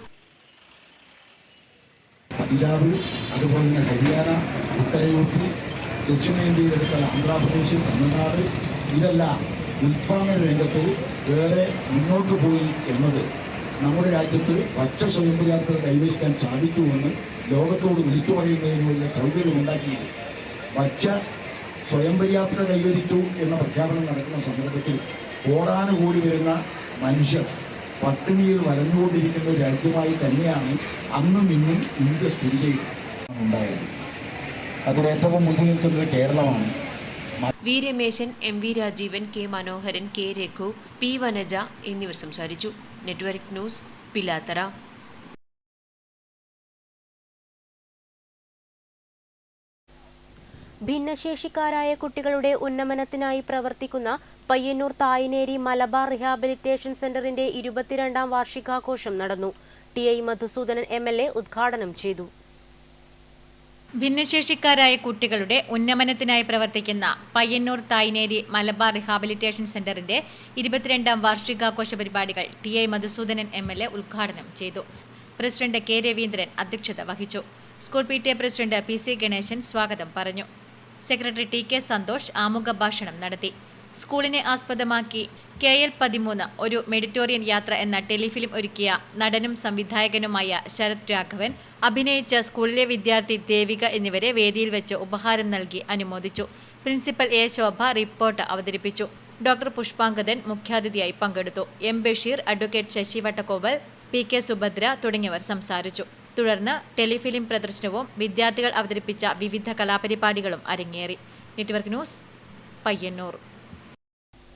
പഞ്ചാബ്, അതുപോലെ തന്നെ ഹരിയാന, ഉത്തര UP, ദക്ഷിണേന്ത്യയിലെടുത്ത ആന്ധ്രാപ്രദേശ്, തമിഴ്നാട്, ഇതെല്ലാം ഉൽപ്പാദന രംഗത്ത് ഏറെ മുന്നോട്ട് പോയി എന്നത് നമ്മുടെ രാജ്യത്ത് ഭക്ഷ്യ സ്വയം പര്യാപ്തത കൈവരിക്കാൻ സാധിച്ചുവെന്ന് ലോകത്തോട് വിളിച്ചു പറയുന്നതിനുള്ള സൗകര്യമുണ്ടാക്കിയത്. ഭക്ഷ്യ സ്വയം പര്യാപ്തത കൈവരിച്ചു എന്ന പ്രഖ്യാപനം നടക്കുന്ന സന്ദർഭത്തിൽ കോടാനുകൂടി വരുന്ന മനുഷ്യർ പട്ടിണിയിൽ വരഞ്ഞുകൊണ്ടിരിക്കുന്ന ഒരു രാജ്യമായി തന്നെയാണ് അന്നും ഇന്നും ഇന്ത്യ സ്ഥിതി ചെയ്യുന്നുണ്ടായത്. അതിലേറ്റവും മുന്നിൽ നിൽക്കുന്നത് കേരളമാണ്. V Rameshan, MV Rajeevan, K Manoharan, K Raghu, P Vanaja എന്നിവർ സംസാരിച്ചു. Network news, Pilathara. ഭിന്നശേഷിക്കാരായ കുട്ടികളുടെ ഉന്നമനത്തിനായി പ്രവർത്തിക്കുന്ന പയ്യന്നൂർ തായ്നേരി മലബാർ റിഹാബിലിറ്റേഷൻ സെന്ററിന്റെ 22ാം വാർഷികാഘോഷം നടന്നു. ടി.ഐ. മധുസൂദനൻ MLA ഉദ്ഘാടനം ചെയ്തു. ഭിന്നശേഷിക്കാരായ കുട്ടികളുടെ ഉന്നമനത്തിനായി പ്രവർത്തിക്കുന്ന പയ്യന്നൂർ തായ്നേരി മലബാർ റിഹാബിലിറ്റേഷൻ സെന്ററിന്റെ 22ാം വാർഷികാഘോഷ പരിപാടികൾ ടി.ഐ. മധുസൂദനൻ MLA ഉദ്ഘാടനം ചെയ്തു. President K. രവീന്ദ്രൻ അധ്യക്ഷത വഹിച്ചു. School PTA president PC Ganeshan സ്വാഗതം പറഞ്ഞു. സെക്രട്ടറി TK സന്തോഷ് ആമുഖ ഭാഷണം നടത്തി. സ്കൂളിനെ ആസ്പദമാക്കി KL-13 ഒരു മെഡിറ്റോറിയൻ യാത്ര എന്ന ടെലിഫിലിം ഒരുക്കിയ നടനും സംവിധായകനുമായ ശരത് രാഘവൻ അഭിനയിച്ച സ്കൂളിലെ വിദ്യാർത്ഥി ദേവിക എന്നിവരെ വേദിയിൽ വെച്ച് ഉപഹാരം നൽകി അനുമോദിച്ചു. Principal A. ശോഭ റിപ്പോർട്ട് അവതരിപ്പിച്ചു. ഡോക്ടർ പുഷ്പാങ്കദൻ മുഖ്യാതിഥിയായി പങ്കെടുത്തു. M. Basheer, advocate Sasi Vattakkoval, PK Subhadra തുടങ്ങിയവർ സംസാരിച്ചു. തുടർന്ന് ടെലിഫിലിം പ്രദർശനവും വിദ്യാർത്ഥികൾ അവതരിപ്പിച്ച വിവിധ കലാപരിപാടികളും അരങ്ങേറി. Network news, Payyanur.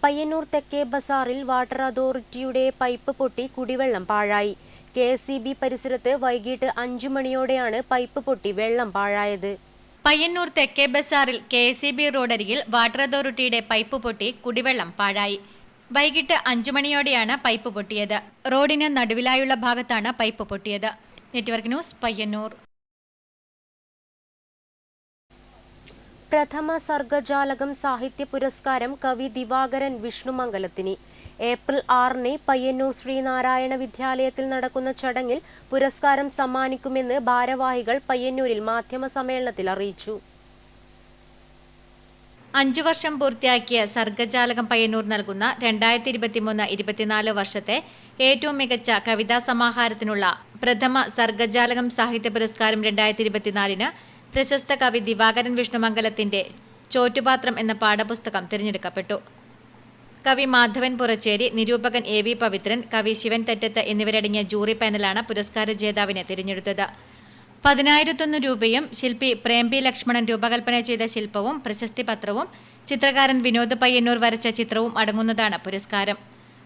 പയ്യന്നൂർ തെക്കേ ബസാറിൽ വാട്ടർ അതോറിറ്റിയുടെ പൈപ്പ് പൊട്ടി കുടിവെള്ളം പാഴായി. KSEB പരിസരത്ത് വൈകിട്ട് 5 മണിയോടെയാണ് പൈപ്പ് പൊട്ടി വെള്ളം പാഴായത്. പയ്യന്നൂർ തെക്കേ ബസാറിൽ KSEB റോഡരികിൽ വാട്ടർ അതോറിറ്റിയുടെ പൈപ്പ് പൊട്ടി കുടിവെള്ളം പാഴായി. വൈകിട്ട് 5 മണിയോടെയാണ് പൈപ്പ് പൊട്ടിയത്. റോഡിന് നടുവിലായുള്ള ഭാഗത്താണ് പൈപ്പ് പൊട്ടിയത്. Network news, Payyanur. പ്രഥമ സർഗജാലകം സാഹിത്യ പുരസ്കാരം കവി ദിവാകരൻ വിഷ്ണുമംഗലത്തിന്. ഏപ്രിൽ 6-ന് പയ്യന്നൂർ ശ്രീനാരായണ വിദ്യാലയത്തിൽ നടക്കുന്ന ചടങ്ങിൽ പുരസ്കാരം സമ്മാനിക്കുമെന്ന് ഭാരവാഹികൾ പയ്യന്നൂരിൽ മാധ്യമസമ്മേളനത്തിൽ അറിയിച്ചു. 5 വർഷം പൂർത്തിയാക്കിയ സർഗജാലകം പയ്യന്നൂർ നൽകുന്ന 2023-24 വർഷത്തെ ഏറ്റവും മികച്ച കവിതാ സമാഹാരത്തിനുള്ള പ്രഥമ സർഗജാലകം സാഹിത്യ പുരസ്കാരം 2024-ന് പ്രശസ്ത കവി ദിവാകരൻ വിഷ്ണുമംഗലത്തിന്റെ ചോറ്റുപാത്രം എന്ന പാഠപുസ്തകം തിരഞ്ഞെടുക്കപ്പെട്ടു. കവി മാധവൻ പുറച്ചേരി, നിരൂപകൻ AV പവിത്രൻ, കവി ശിവൻ തെറ്റത്ത് എന്നിവരടങ്ങിയ ജൂറി പാനലാണ് പുരസ്കാര ജേതാവിനെ തിരഞ്ഞെടുത്തത്. 10,001 രൂപയും ശില്പി പ്രേംപി ലക്ഷ്മണൻ രൂപകൽപ്പന ചെയ്ത ശില്പവും പ്രശസ്തി പത്രവും ചിത്രകാരൻ വിനോദ് പയ്യന്നൂർ വരച്ച ചിത്രവും അടങ്ങുന്നതാണ് പുരസ്കാരം.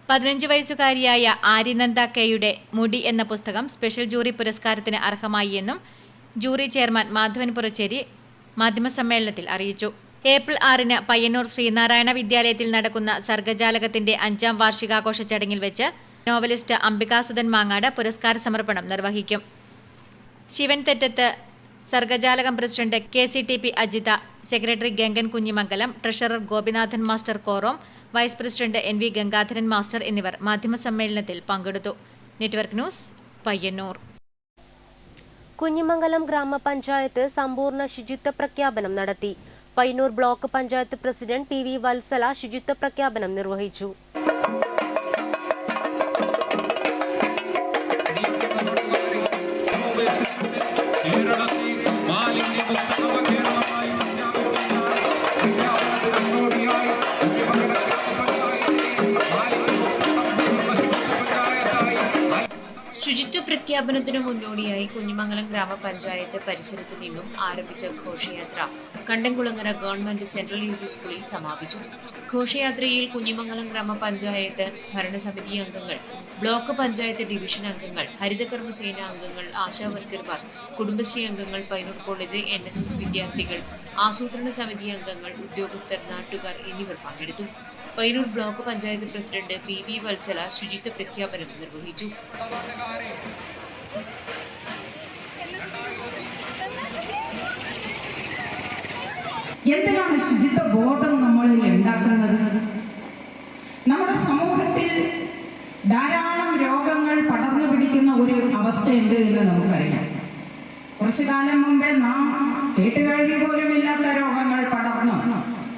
15 വയസ്സുകാരിയായ ആര്യനന്ദ കെയുടെ മുടി എന്ന പുസ്തകം സ്പെഷ്യൽ ജൂറി പുരസ്കാരത്തിന് അർഹമായി എന്നും ജൂറി ചെയർമാൻ മാധവൻ പുറച്ചേരി മാധ്യമസമ്മേളനത്തിൽ അറിയിച്ചു. ഏപ്രിൽ 6-ന് പയ്യന്നൂർ ശ്രീനാരായണ വിദ്യാലയത്തിൽ നടക്കുന്ന സർഗജാലകത്തിന്റെ 5ാം വാർഷികാഘോഷ ചടങ്ങിൽ വെച്ച് നോവലിസ്റ്റ് അംബികാസുധൻ മാങ്ങാട് പുരസ്കാര സമർപ്പണം നിർവഹിക്കും. Shivan Thettath Sargajalakam president KCTP Ajitha, secretary Gangan Kunhimangalam, treasurer Gopinathan master Korom, vice president NV Gangadharan master എന്നിവർ മാധ്യമസമ്മേളനത്തിൽ പങ്കെടുത്തു. Network news, Payyanur. കുഞ്ഞിമംഗലം ഗ്രാമപഞ്ചായത്ത് സമ്പൂർണ്ണ ശുചിത്വ പ്രഖ്യാപനം നടത്തി. Payyanur block panchayat president PV Vatsala ശുചിത്വ പ്രഖ്യാപനം നിർവഹിച്ചു. ശുചിത്വ പ്രഖ്യാപനത്തിനു മുന്നോടിയായി കുഞ്ഞിമംഗലം ഗ്രാമപഞ്ചായത്ത് പരിസരത്തു നിന്നും ആരംഭിച്ച ഘോഷയാത്ര കണ്ടംകുളങ്ങര ഗവൺമെന്റ് സെൻട്രൽ UP സ്കൂളിൽ സമാപിച്ചു. ഘോഷയാത്രയിൽ കുഞ്ഞിമംഗലം ഗ്രാമപഞ്ചായത്ത് ഭരണസമിതി അംഗങ്ങൾ, ബ്ലോക്ക് പഞ്ചായത്ത് ഡിവിഷൻ അംഗങ്ങൾ, ഹരിതകർമ്മസേന അംഗങ്ങൾ, ആശാവർക്കർമാർ, കുടുംബശ്രീ അംഗങ്ങൾ, പയ്യന്നൂർ കോളേജ് NSS വിദ്യാർത്ഥികൾ, ആസൂത്രണ സമിതി അംഗങ്ങൾ, ഉദ്യോഗസ്ഥർ, നാട്ടുകാർ എന്നിവർ പങ്കെടുത്തു. Payyanur block panchayat president PV Vatsala ശുചിത്വ പ്രഖ്യാപനം നിർവഹിച്ചു. എന്തിനാണ് ശുചിത്വ ബോധം നമ്മളിൽ ഉണ്ടാക്കുന്നത്? നമ്മുടെ സമൂഹത്തിൽ ധാരാളം രോഗങ്ങൾ പടർന്നു പിടിക്കുന്ന ഒരു അവസ്ഥയുണ്ട് എന്ന് നമുക്കറിയാം. കുറച്ചു കാലം മുമ്പേ നാം കേട്ടുകേൾവി പോലും ഇല്ലാത്ത രോഗങ്ങൾ പടർന്നു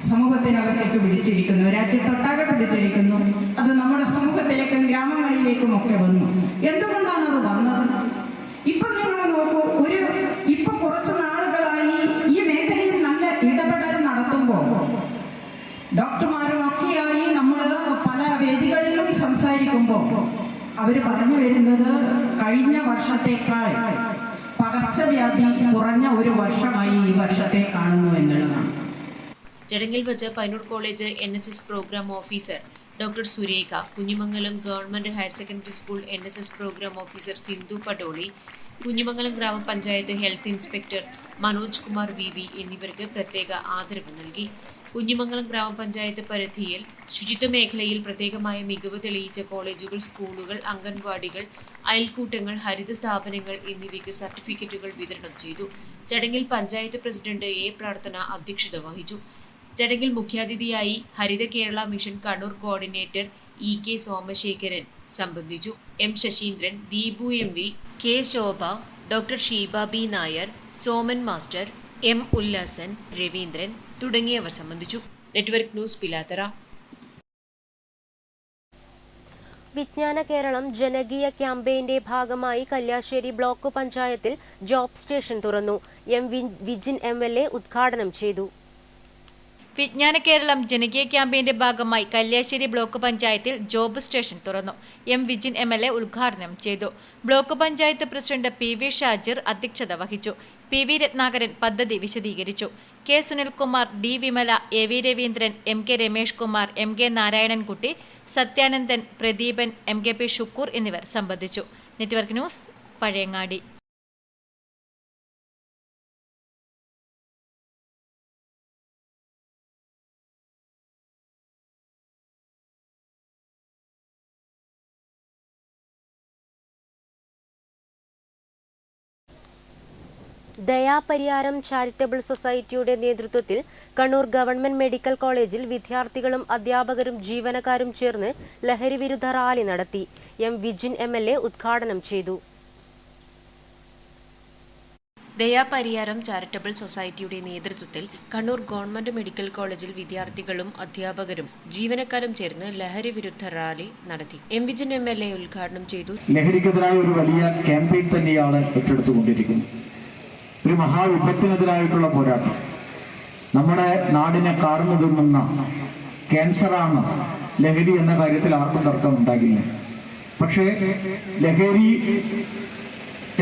സമൂഹത്തിനകത്തേക്ക് പിടിച്ചിരിക്കുന്നു, രാജ്യത്തൊട്ടാകെ പിടിച്ചിരിക്കുന്നു. അത് നമ്മുടെ സമൂഹത്തിലേക്കും ഗ്രാമങ്ങളിലേക്കും ഒക്കെ വന്നു. എന്തുകൊണ്ടാണ് അത് വന്നത്? ഇപ്പം നിങ്ങൾ നോക്കൂ, ഇപ്പൊ കുറച്ചു നാളുകളായി ഈ മേഖലയിൽ നല്ല ഇടപെടൽ നടത്തുമ്പോൾ ഡോക്ടർമാരും ഒക്കെയായി നമ്മൾ പല വേദികളിലും സംസാരിക്കുമ്പോൾ അവർ പറഞ്ഞു വരുന്നത് കഴിഞ്ഞ വർഷത്തേക്കാൾ പകർച്ചവ്യാധി കുറഞ്ഞ ഒരു വർഷമായി ഈ വർഷത്തെ കാണുന്നു എന്നുള്ളതാണ്. ചടങ്ങിൽ വെച്ച് Payyanur college NSS programme officer doctor Surekha, Kunhimangalam government higher secondary school NSS programme officer Sindhu Padoli, കുഞ്ഞിമംഗലം ഗ്രാമപഞ്ചായത്ത് health inspector Manoj Kumar V എന്നിവർക്ക് പ്രത്യേക ആദരവ് നൽകി. കുഞ്ഞിമംഗലം ഗ്രാമപഞ്ചായത്ത് പരിധിയിൽ ശുചിത്വ മേഖലയിൽ പ്രത്യേകമായ മികവ് തെളിയിച്ച കോളേജുകൾ, സ്കൂളുകൾ, അംഗൻവാടികൾ, അയൽക്കൂട്ടങ്ങൾ, ഹരിത സ്ഥാപനങ്ങൾ എന്നിവയ്ക്ക് സർട്ടിഫിക്കറ്റുകൾ വിതരണം ചെയ്തു. ചടങ്ങിൽ പഞ്ചായത്ത് പ്രസിഡന്റ് എ. പ്രാർത്ഥന അധ്യക്ഷത വഹിച്ചു. ചടങ്ങിൽ മുഖ്യാതിഥിയായി Haritha Kerala mission Kannur coordinator EK Somasekharan സംബന്ധിച്ചു. M. Sasindran, Deepu MV, K. Shobha, doctor Sheeba B. Nair, Soman master, M. Ullasan, Raveendran തുടങ്ങിയവർ സംബന്ധിച്ചു. Network news Pilathara. വിജ്ഞാന കേരളം ജനകീയ ക്യാമ്പയിന്റെ ഭാഗമായി കല്യാശ്ശേരി ബ്ലോക്ക് പഞ്ചായത്തിൽ ജോബ് സ്റ്റേഷൻ തുറന്നു. M. വിജിൻ MLA ഉദ്ഘാടനം ചെയ്തു. വിജ്ഞാന കേരളം ജനകീയ ക്യാമ്പയിന്റെ ഭാഗമായി കല്യാശ്ശേരി ബ്ലോക്ക് പഞ്ചായത്തിൽ ജോബ് സ്റ്റേഷൻ തുറന്നു. M. വിജിൻ MLA ഉദ്ഘാടനം ചെയ്തു. Block panchayat president PV Shajir അധ്യക്ഷത വഹിച്ചു. PV രത്നാകരൻ പദ്ധതി വിശദീകരിച്ചു. K. Sunilkumar, D. Vimala, AV Raveendran, MK Ramesh Kumar, MK Narayanankutty, Sathyanandan, Pradeepan, MKP Shukkur എന്നിവർ സംബന്ധിച്ചു. Network news Pazhayangadi. Dayapariyaram charitable സൊസൈറ്റിയുടെ നേതൃത്വത്തിൽ കണ്ണൂർ ഗവൺമെന്റ് മെഡിക്കൽ കോളേജിൽ വിദ്യാർത്ഥികളും അധ്യാപകരും ജീവനക്കാരും ചേർന്ന് ലഹരിവിരുദ്ധ റാലി നടത്തി. M. വിജിൻ MLA ഉദ്ഘാടനം ചെയ്തു. ദയാപരിയാരം ചാരിറ്റബിൾ സൊസൈറ്റിയുടെ നേതൃത്വത്തിൽ കണ്ണൂർ ഗവൺമെന്റ് മെഡിക്കൽ കോളേജിൽ വിദ്യാർത്ഥികളും അധ്യാപകരും ജീവനക്കാരും ചേർന്ന് ലഹരി വിരുദ്ധ റാലി നടത്തി. M. വിജിൻ MLA ഉദ്ഘാടനം ചെയ്തു. ലഹരിക്കെതിരായ ഒരു വലിയ ക്യാമ്പയിൻ തന്നെയാണ് ഏറ്റെടുത്തുകൊണ്ടിരിക്കുന്നത്. ഒരു മഹാവിപത്തിനെതിരായിട്ടുള്ള പോരാട്ടം. നമ്മുടെ നാടിനെ കാർന്നു തിന്നുന്ന ക്യാൻസറാണ് ലഹരി എന്ന കാര്യത്തിൽ ആർക്കും തർക്കം ഉണ്ടാകില്ല. പക്ഷേ ലഹരി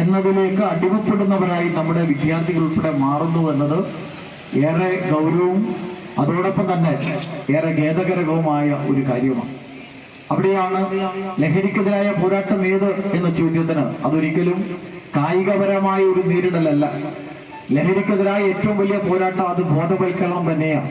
എന്നതിലേക്ക് അടിമപ്പെടുന്നവരായി നമ്മുടെ വിദ്യാർത്ഥികൾ ഉൾപ്പെടെ മാറുന്നു എന്നത് ഏറെ ഗൗരവവും അതോടൊപ്പം തന്നെ ഏറെ ഖേദകരവുമായ ഒരു കാര്യമാണ്. അവിടെയാണ് ലഹരിക്കെതിരായ പോരാട്ടം ഏത് എന്ന ചോദ്യത്തിന് അതൊരിക്കലും കായികപരമായ ഒരു നേരിടലല്ല. ലഹരിക്കെതിരായ ഏറ്റവും വലിയ പോരാട്ടം അത് ബോധവൽക്കരണം തന്നെയാണ്.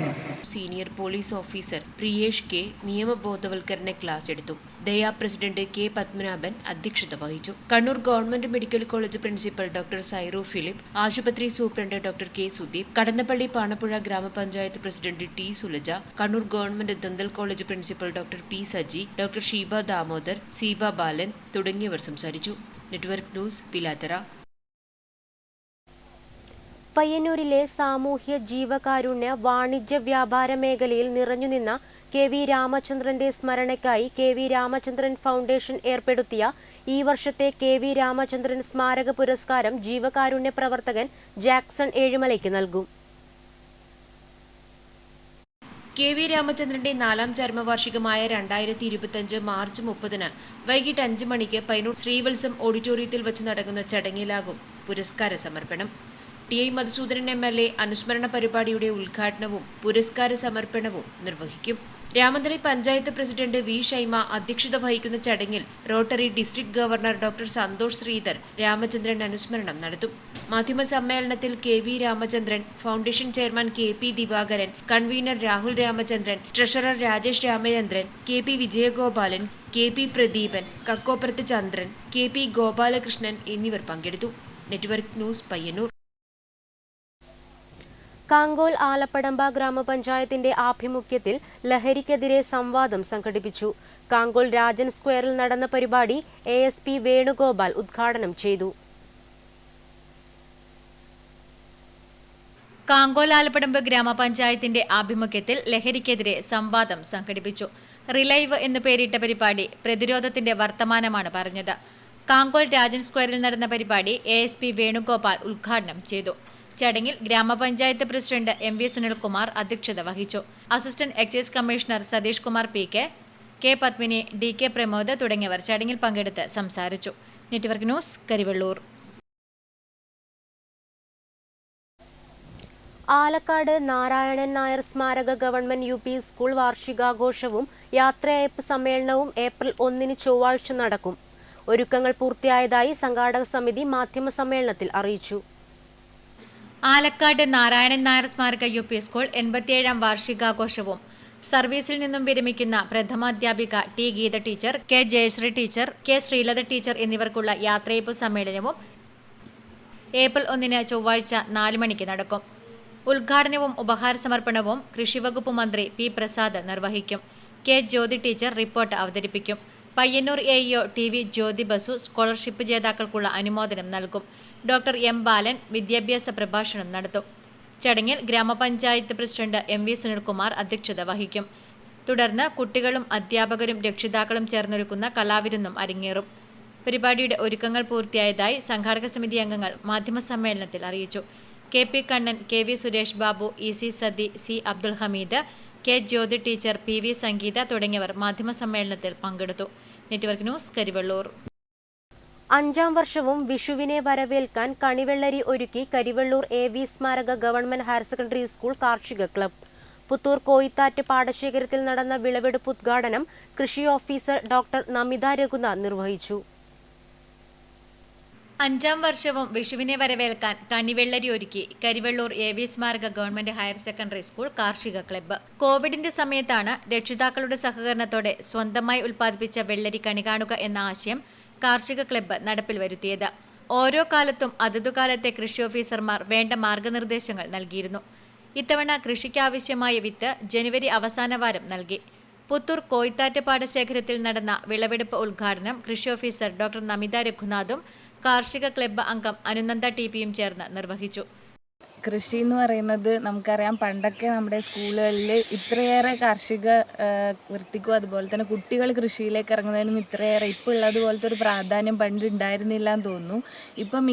Senior police officer Priyesh K. നിയമബോധവൽക്കരണ ക്ലാസ് എടുത്തു. Daya president K. പത്മനാഭൻ അധ്യക്ഷത വഹിച്ചു. Kannur government medical college principal doctor Sairo Philip, ആശുപത്രി superintendent doctor K. Sudeep, Kadannappally Panappuzha ഗ്രാമപഞ്ചായത്ത് president T. Sulaja, Kannur government dental college principal doctor P. Saji, doctor Sheeba Damodar, Seeba Balan തുടങ്ങിയവർ സംസാരിച്ചു. Network news Pilathara. പയ്യന്നൂരിലെ സാമൂഹ്യ ജീവകാരുണ്യ വാണിജ്യ വ്യാപാര മേഖലയിൽ നിറഞ്ഞുനിന്ന KV രാമചന്ദ്രന്റെ സ്മരണയ്ക്കായി KV രാമചന്ദ്രൻ ഫൗണ്ടേഷൻ ഏർപ്പെടുത്തിയ ഈ വർഷത്തെ KV രാമചന്ദ്രൻ സ്മാരക പുരസ്കാരം ജീവകാരുണ്യ പ്രവർത്തകൻ ജാക്സൺ ഏഴുമലയ്ക്ക് നൽകും. KV രാമചന്ദ്രന്റെ 4ാം ചരമവാർഷികമായ 2025 മാർച്ച് 30 വൈകിട്ട് 5 മണിക്ക് പയ്യന്നൂർ ശ്രീവത്സം ഓഡിറ്റോറിയത്തിൽ വച്ച് നടക്കുന്ന ചടങ്ങിലാകും പുരസ്കാര സമർപ്പണം. TI മധുസൂദനൻ MLA അനുസ്മരണ പരിപാടിയുടെ ഉദ്ഘാടനവും പുരസ്കാര സമർപ്പണവും നിർവഹിക്കും. Ramanthali panchayat president V. ഷൈമ അധ്യക്ഷത വഹിക്കുന്ന ചടങ്ങിൽ rotary district governor doctor Santhosh Sreedhar Ramachandran അനുസ്മരണം നടത്തും. മാധ്യമ സമ്മേളനത്തിൽ KV Ramachandran, foundation chairman KP Divakaran, convener Rahul Ramachandran, treasurer Rajesh Ramachandran, KP Vijayagopalan, KP Pradeepan, Kakkoppurath Chandran, KP Gopalakrishnan എന്നിവർ പങ്കെടുത്തു. Network news Payyanur. കാങ്കോൽ ആലപ്പടമ്പ ഗ്രാമപഞ്ചായത്തിന്റെ ആഭിമുഖ്യത്തിൽ ലഹരിക്കെതിരെ സംവാദം സംഘടിപ്പിച്ചു. കാങ്കോൽ രാജൻ സ്ക്വയറിൽ നടന്ന പരിപാടി ASP വേണുഗോപാൽ ഉദ്ഘാടനം ചെയ്തു. കാങ്കോൽ ആലപ്പടമ്പ് ഗ്രാമപഞ്ചായത്തിന്റെ ആഭിമുഖ്യത്തിൽ ലഹരിക്കെതിരെ സംവാദം സംഘടിപ്പിച്ചു. റിലൈവ് എന്ന് പേരിട്ട പരിപാടി പ്രതിരോധത്തിന്റെ വർത്തമാനമാണ് പറഞ്ഞത്. കാങ്കോൽ രാജൻ സ്ക്വയറിൽ നടന്ന പരിപാടി ASP വേണുഗോപാൽ ഉദ്ഘാടനം ചെയ്തു. ചടങ്ങിൽ ഗ്രാമപഞ്ചായത്ത് പ്രസിഡന്റ് MV സുനിൽകുമാർ അധ്യക്ഷത വഹിച്ചു. Assistant excise commissioner Satheesh Kumar PK, K. Padmini, DK Pramod തുടങ്ങിയവർ ചടങ്ങിൽ പങ്കെടുത്ത് സംസാരിച്ചു. Network news Karivellur. ആലക്കാട് നാരായണൻ നായർ സ്മാരക ഗവൺമെന്റ് UP സ്കൂൾ വാർഷികാഘോഷവും യാത്രയയപ്പ് സമ്മേളനവും ഏപ്രിൽ 1 ചൊവ്വാഴ്ച നടക്കും. ഒരുക്കങ്ങൾ പൂർത്തിയായതായി സംഘാടക സമിതി മാധ്യമ സമ്മേളനത്തിൽ അറിയിച്ചു. ആലക്കാട് നാരായണൻ നായർ സ്മാരക യു പി സ്കൂൾ 87ാം വാർഷികാഘോഷവും സർവീസിൽ നിന്നും വിരമിക്കുന്ന പ്രഥമാധ്യാപിക T Geetha teacher, K Jayasree teacher, K Sreelatha teacher എന്നിവർക്കുള്ള യാത്രയയപ്പ് സമ്മേളനവും ഏപ്രിൽ 1 ചൊവ്വാഴ്ച 4 മണിക്ക് നടക്കും. ഉദ്ഘാടനവും ഉപഹാര സമർപ്പണവും കൃഷിവകുപ്പ് മന്ത്രി പി പ്രസാദ് നിർവഹിക്കും. കെ ജ്യോതി ടീച്ചർ റിപ്പോർട്ട് അവതരിപ്പിക്കും. Payyanur AEO T V Jyothi Basu scholarship ജേതാക്കൾക്കുള്ള അനുമോദനം നൽകും. ഡോക്ടർ എം ബാലൻ വിദ്യാഭ്യാസ പ്രഭാഷണം നടത്തും. ചടങ്ങിൽ ഗ്രാമപഞ്ചായത്ത് പ്രസിഡന്റ് എം വി സുനിൽകുമാർ അധ്യക്ഷത വഹിക്കും. തുടർന്ന് കുട്ടികളും അധ്യാപകരും രക്ഷിതാക്കളും ചേർന്നൊരുക്കുന്ന കലാവിരുന്നും അരങ്ങേറും. പരിപാടിയുടെ ഒരുക്കങ്ങൾ പൂർത്തിയായതായി സംഘാടക സമിതി അംഗങ്ങൾ മാധ്യമസമ്മേളനത്തിൽ അറിയിച്ചു. K P Kannan, K V Suresh Babu, E C Sathi, C Abdul Hameed, K Jyothi teacher, P V Sangeetha തുടങ്ങിയവർ മാധ്യമസമ്മേളനത്തിൽ പങ്കെടുത്തു. Network news, Karivellur. 5ാം വർഷവും വിഷുവിനെ വരവേൽക്കാൻ കണിവെള്ളരി ഒരുക്കി കരിവെള്ളൂർ AV സ്മാരക ഗവൺമെന്റ് ഹയർ സെക്കൻഡറി സ്കൂൾ കാർഷിക ക്ലബ്. പുത്തൂർ കോയിത്താറ്റ് പാടശേഖരത്തിൽ നടന്ന വിളവെടുപ്പ് ഉദ്ഘാടനം കൃഷി ഓഫീസർ ഡോക്ടർ നമിത രഘുനാഥ് നിർവഹിച്ചു. 5ാം വർഷവും വിഷുവിനെ വരവേൽക്കാൻ കണിവെള്ളരി ഒരുക്കി കരിവെള്ളൂർ AV സ്മാരക ഗവൺമെന്റ് ഹയർ സെക്കൻഡറി സ്കൂൾ കാർഷിക ക്ലബ്ബ്. കോവിഡിന്റെ സമയത്താണ് രക്ഷിതാക്കളുടെ സഹകരണത്തോടെ സ്വന്തമായി ഉൽപ്പാദിപ്പിച്ച വെള്ളരി കണി കാണുക എന്ന ആശയം കാർഷിക ക്ലബ്ബ് നടപ്പിൽ വരുത്തിയത്. ഓരോ കാലത്തും അതതുകാലത്തെ കൃഷി ഓഫീസർമാർ വേണ്ട മാർഗനിർദ്ദേശങ്ങൾ നൽകിയിരുന്നു. ഇത്തവണ കൃഷിക്കാവശ്യമായ വിത്ത് ജനുവരി അവസാന വാരം നൽകി. പുത്തൂർ കോയിത്താറ്റ് പാടശേഖരത്തിൽ നടന്ന വിളവെടുപ്പ് ഉദ്ഘാടനം കൃഷി ഓഫീസർ ഡോക്ടർ നമിത രഘുനാഥും കാർഷിക ക്ലബ്ബ് അംഗം അനുനന്ദ ടി.പിയും ചേർന്ന് നിർവഹിച്ചു. കൃഷി എന്ന് പറയുന്നത് നമുക്കറിയാം, പണ്ടൊക്കെ നമ്മുടെ സ്കൂളുകളിൽ ഇത്രയേറെ കാർഷിക വൃത്തിക്കും അതുപോലെ തന്നെ കുട്ടികൾ കൃഷിയിലേക്ക് ഇറങ്ങുന്നതിനും ഇത്രയേറെ ഇപ്പോൾ ഉള്ളതുപോലത്തെ ഒരു പ്രാധാന്യം പണ്ട് ഉണ്ടായിരുന്നില്ല എന്ന് തോന്നുന്നു. ഇപ്പം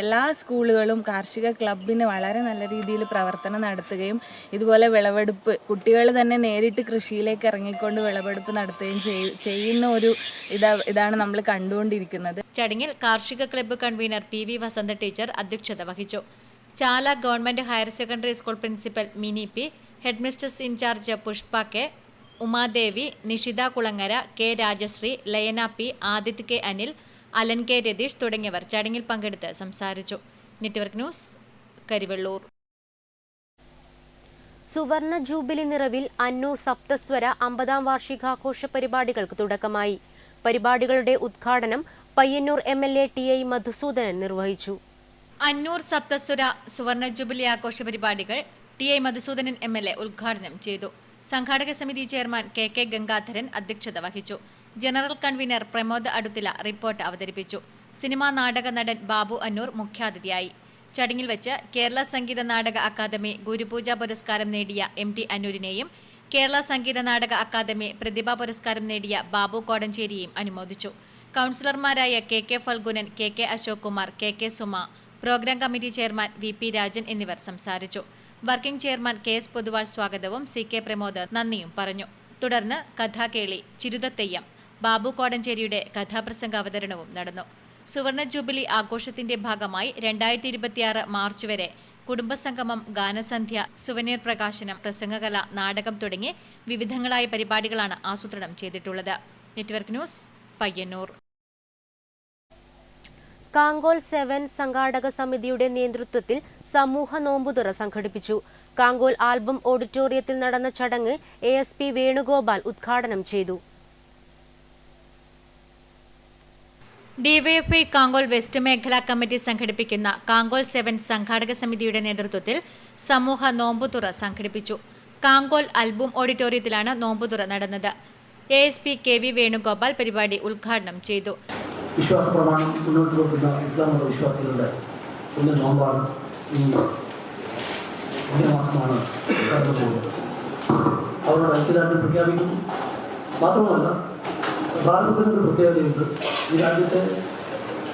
എല്ലാ സ്കൂളുകളും കാർഷിക ക്ലബിന് വളരെ നല്ല രീതിയിൽ പ്രവർത്തനം നടത്തുകയും ഇതുപോലെ വിളവെടുപ്പ് കുട്ടികൾ തന്നെ നേരിട്ട് കൃഷിയിലേക്ക് ഇറങ്ങിക്കൊണ്ട് വിളവെടുപ്പ് നടത്തുകയും ചെയ്യുന്ന ഒരു ഇതാണ് നമ്മൾ കണ്ടുകൊണ്ടിരിക്കുന്നത്. ചടങ്ങിൽ കാർഷിക club convener P V Vasantha teacher അധ്യക്ഷത വഹിച്ചു. Chala government higher secondary school principal Mini P, headmistress in charge Pushpa K, Umadevi, Nishitha Kulangara, K Rajasree, Layana P, Adithya K Anil, Alan K Retheesh തുടങ്ങിയവർ ചടങ്ങിൽ പങ്കെടുത്ത് സംസാരിച്ചു. Network news, Karivellur. സുവർണ ജൂബിലി നിറവിൽ അന്നൂർ സപ്തസ്വര 50ാം വാർഷികാഘോഷ പരിപാടികൾക്ക് തുടക്കമായി. പരിപാടികളുടെ ഉദ്ഘാടനം പയ്യന്നൂർ MLA TI മധുസൂദനൻ നിർവഹിച്ചു. അന്നൂർ സപ്തസ്വര സുവർണ ജൂബിലി ആഘോഷ പരിപാടികൾ TI മധുസൂദനൻ MLA ഉദ്ഘാടനം ചെയ്തു. സംഘാടക സമിതി ചെയർമാൻ KK ഗംഗാധരൻ അധ്യക്ഷത വഹിച്ചു. General convener Pramod Aduthila report അവതരിപ്പിച്ചു. സിനിമാ നാടക നടൻ ബാബു അന്നൂർ മുഖ്യാതിഥിയായി. ചടങ്ങിൽ വെച്ച് കേരള സംഗീത നാടക അക്കാദമി ഗുരുപൂജ പുരസ്കാരം നേടിയ MT അന്നൂരിനെയും കേരള സംഗീത നാടക അക്കാദമി പ്രതിഭാ പുരസ്കാരം നേടിയ ബാബു കോടഞ്ചേരിയെയും അനുമോദിച്ചു. കൗൺസിലർമാരായ KK Phalgunan, KK Ashok Kumar, KK Suma, programme committee chairman VP Rajan എന്നിവർ സംസാരിച്ചു. വർക്കിംഗ് ചെയർമാൻ KS പൊതുവാൾ സ്വാഗതവും CK പ്രമോദ് നന്ദിയും പറഞ്ഞു. തുടർന്ന് കഥാകേളി, ചിരുതത്തെയ്യം, ബാബു കോടഞ്ചേരിയുടെ കഥാപ്രസംഗ അവതരണവും നടന്നു. സുവർണ ജൂബിലി ആഘോഷത്തിന്റെ ഭാഗമായി 2026 മാർച്ച് വരെ കുടുംബസംഗമം, ഗാനസന്ധ്യ, സുവനീർ പ്രകാശനം, പ്രസംഗകല, നാടകം തുടങ്ങി വിവിധങ്ങളായ പരിപാടികളാണ് ആസൂത്രണം ചെയ്തിട്ടുള്ളത്. Network news, Payyanur. കാങ്കോൽ 7 സംഘാടക സമിതിയുടെ നേതൃത്വത്തിൽ സമൂഹ നോമ്പുതുറ സംഘടിപ്പിച്ചു. കാങ്കോൽ ആൽബം ഓഡിറ്റോറിയത്തിൽ നടന്ന ചടങ്ങ് ASP വേണുഗോപാൽ ഉദ്ഘാടനം ചെയ്തു. DYFI കാങ്കോൽ വെസ്റ്റ് മേഖലാ കമ്മിറ്റി സംഘടിപ്പിക്കുന്ന കാങ്കോൽ 7 സംഘാടക സമിതിയുടെ നേതൃത്വത്തിൽ സമൂഹ നോമ്പുതുറ സംഘടിപ്പിച്ചു. കാങ്കോൽ ആൽബം ഓഡിറ്റോറിയത്തിലാണ് നോമ്പുതുറ നടന്നത്. ASP KV വേണുഗോപാൽ പരിപാടി ഉദ്ഘാടനം ചെയ്തു. വിശ്വാസ പ്രമാണം മുന്നോട്ട് വെക്കുന്ന ഇസ്ലാം മത വിശ്വാസികളുടെ പുണ്യ നോമ്പാണ് ഈ പുണ്യമാസമാണ് കടന്നു പോകുന്നത്. അവരുടെ ഐക്യദാർഢ്യം പ്രഖ്യാപിക്കുന്നു. മാത്രമല്ല, ഭാരതത്തിനൊരു പ്രത്യേകതയുണ്ട്. ഈ രാജ്യത്തെ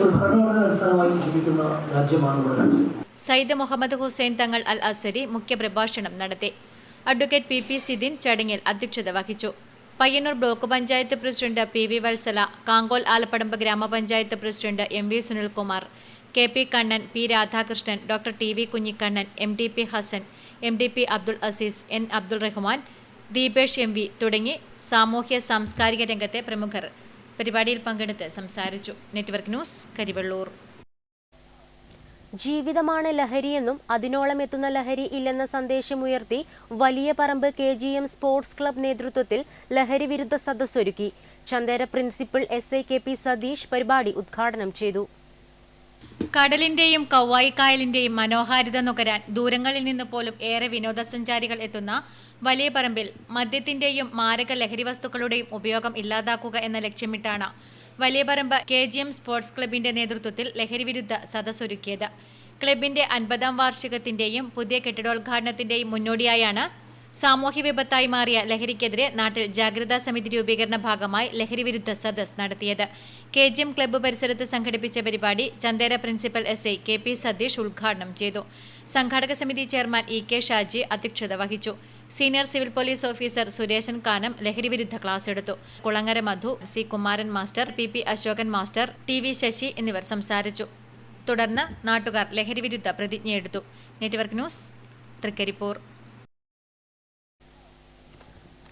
ഒരു ഭരണഘടന അടിസ്ഥാനമായി ജീവിക്കുന്ന രാജ്യമാണ് നമ്മുടെ രാജ്യം. സയ്യിദ് മുഹമ്മദ് ഹുസൈൻ തങ്ങൾ അൽ അസരി മുഖ്യപ്രഭാഷണം നടത്തി. അഡ്വക്കേറ്റ് PP സിദിൻ ചടങ്ങിൽ അധ്യക്ഷത വഹിച്ചു. Payyanur block panchayat president PV Vatsala, Kankol Alapadamb ഗ്രാമപഞ്ചായത്ത് president MV Sunilkumar, KP Kannan, P Radhakrishnan, doctor TV Kunhikannan, MDP Hasan, MDP Abdul Azeez, N Abdul Rahman, Deepesh MV തുടങ്ങി സാമൂഹ്യ സാംസ്കാരിക രംഗത്തെ പ്രമുഖർ പരിപാടിയിൽ പങ്കെടുത്ത് സംസാരിച്ചു. Network news, Karivellur. ജീവിതമാണ് ലഹരിയെന്നും അതിനോളം എത്തുന്ന ലഹരി ഇല്ലെന്ന സന്ദേശമുയർത്തി വലിയ പറമ്പ് KGM സ്പോർട്സ് ക്ലബ് നേതൃത്വത്തിൽ ലഹരി വിരുദ്ധ സദസ്സൊരുക്കി. Chandera principal SI KP Satheesh പരിപാടി ഉദ്ഘാടനം ചെയ്തു. കടലിന്റെയും കൗവായിക്കായലിന്റെയും മനോഹാരിത നുകരാൻ ദൂരങ്ങളിൽ നിന്ന് പോലും ഏറെ വിനോദസഞ്ചാരികൾ എത്തുന്ന വലിയ പറമ്പിൽ മദ്യത്തിന്റെയും മാരക ലഹരി വസ്തുക്കളുടെയും ഉപയോഗം ഇല്ലാതാക്കുക എന്ന ലക്ഷ്യമിട്ടാണ് വലിയ പറമ്പ് KGM സ്പോർട്സ് ക്ലബിന്റെ നേതൃത്വത്തിൽ ലഹരി വിരുദ്ധ സദസ്സൊരുക്കിയത്. ക്ലബിന്റെ 50ാം വാർഷികത്തിന്റെയും പുതിയ കെട്ടിടോദ്ഘാടനത്തിന്റെയും മുന്നോടിയായാണ് സാമൂഹ്യ വിപത്തായി മാറിയ ലഹരിക്കെതിരെ നാട്ടിൽ ജാഗ്രതാ സമിതി രൂപീകരണ ഭാഗമായി ലഹരി വിരുദ്ധ സദസ് നടത്തിയത്. KGM ക്ലബ്ബ് പരിസരത്ത് സംഘടിപ്പിച്ച പരിപാടി Chandera principal SI KP Satheesh ഉദ്ഘാടനം ചെയ്തു. സംഘാടക സമിതി ചെയർമാൻ EK ഷാജി അധ്യക്ഷത വഹിച്ചു. Senior civil police officer Sureshan Kanam ലഹരി വിരുദ്ധ ക്ലാസ് എടുത്തു. Kulangara Madhu, C Kumaran master, PP Ashokan master, TV Sasi എന്നിവർ സംസാരിച്ചു. തുടർന്ന് നാട്ടുകാർ ലഹരി വിരുദ്ധ പ്രതിജ്ഞയെടുത്തു. Network news, Thrikaripur.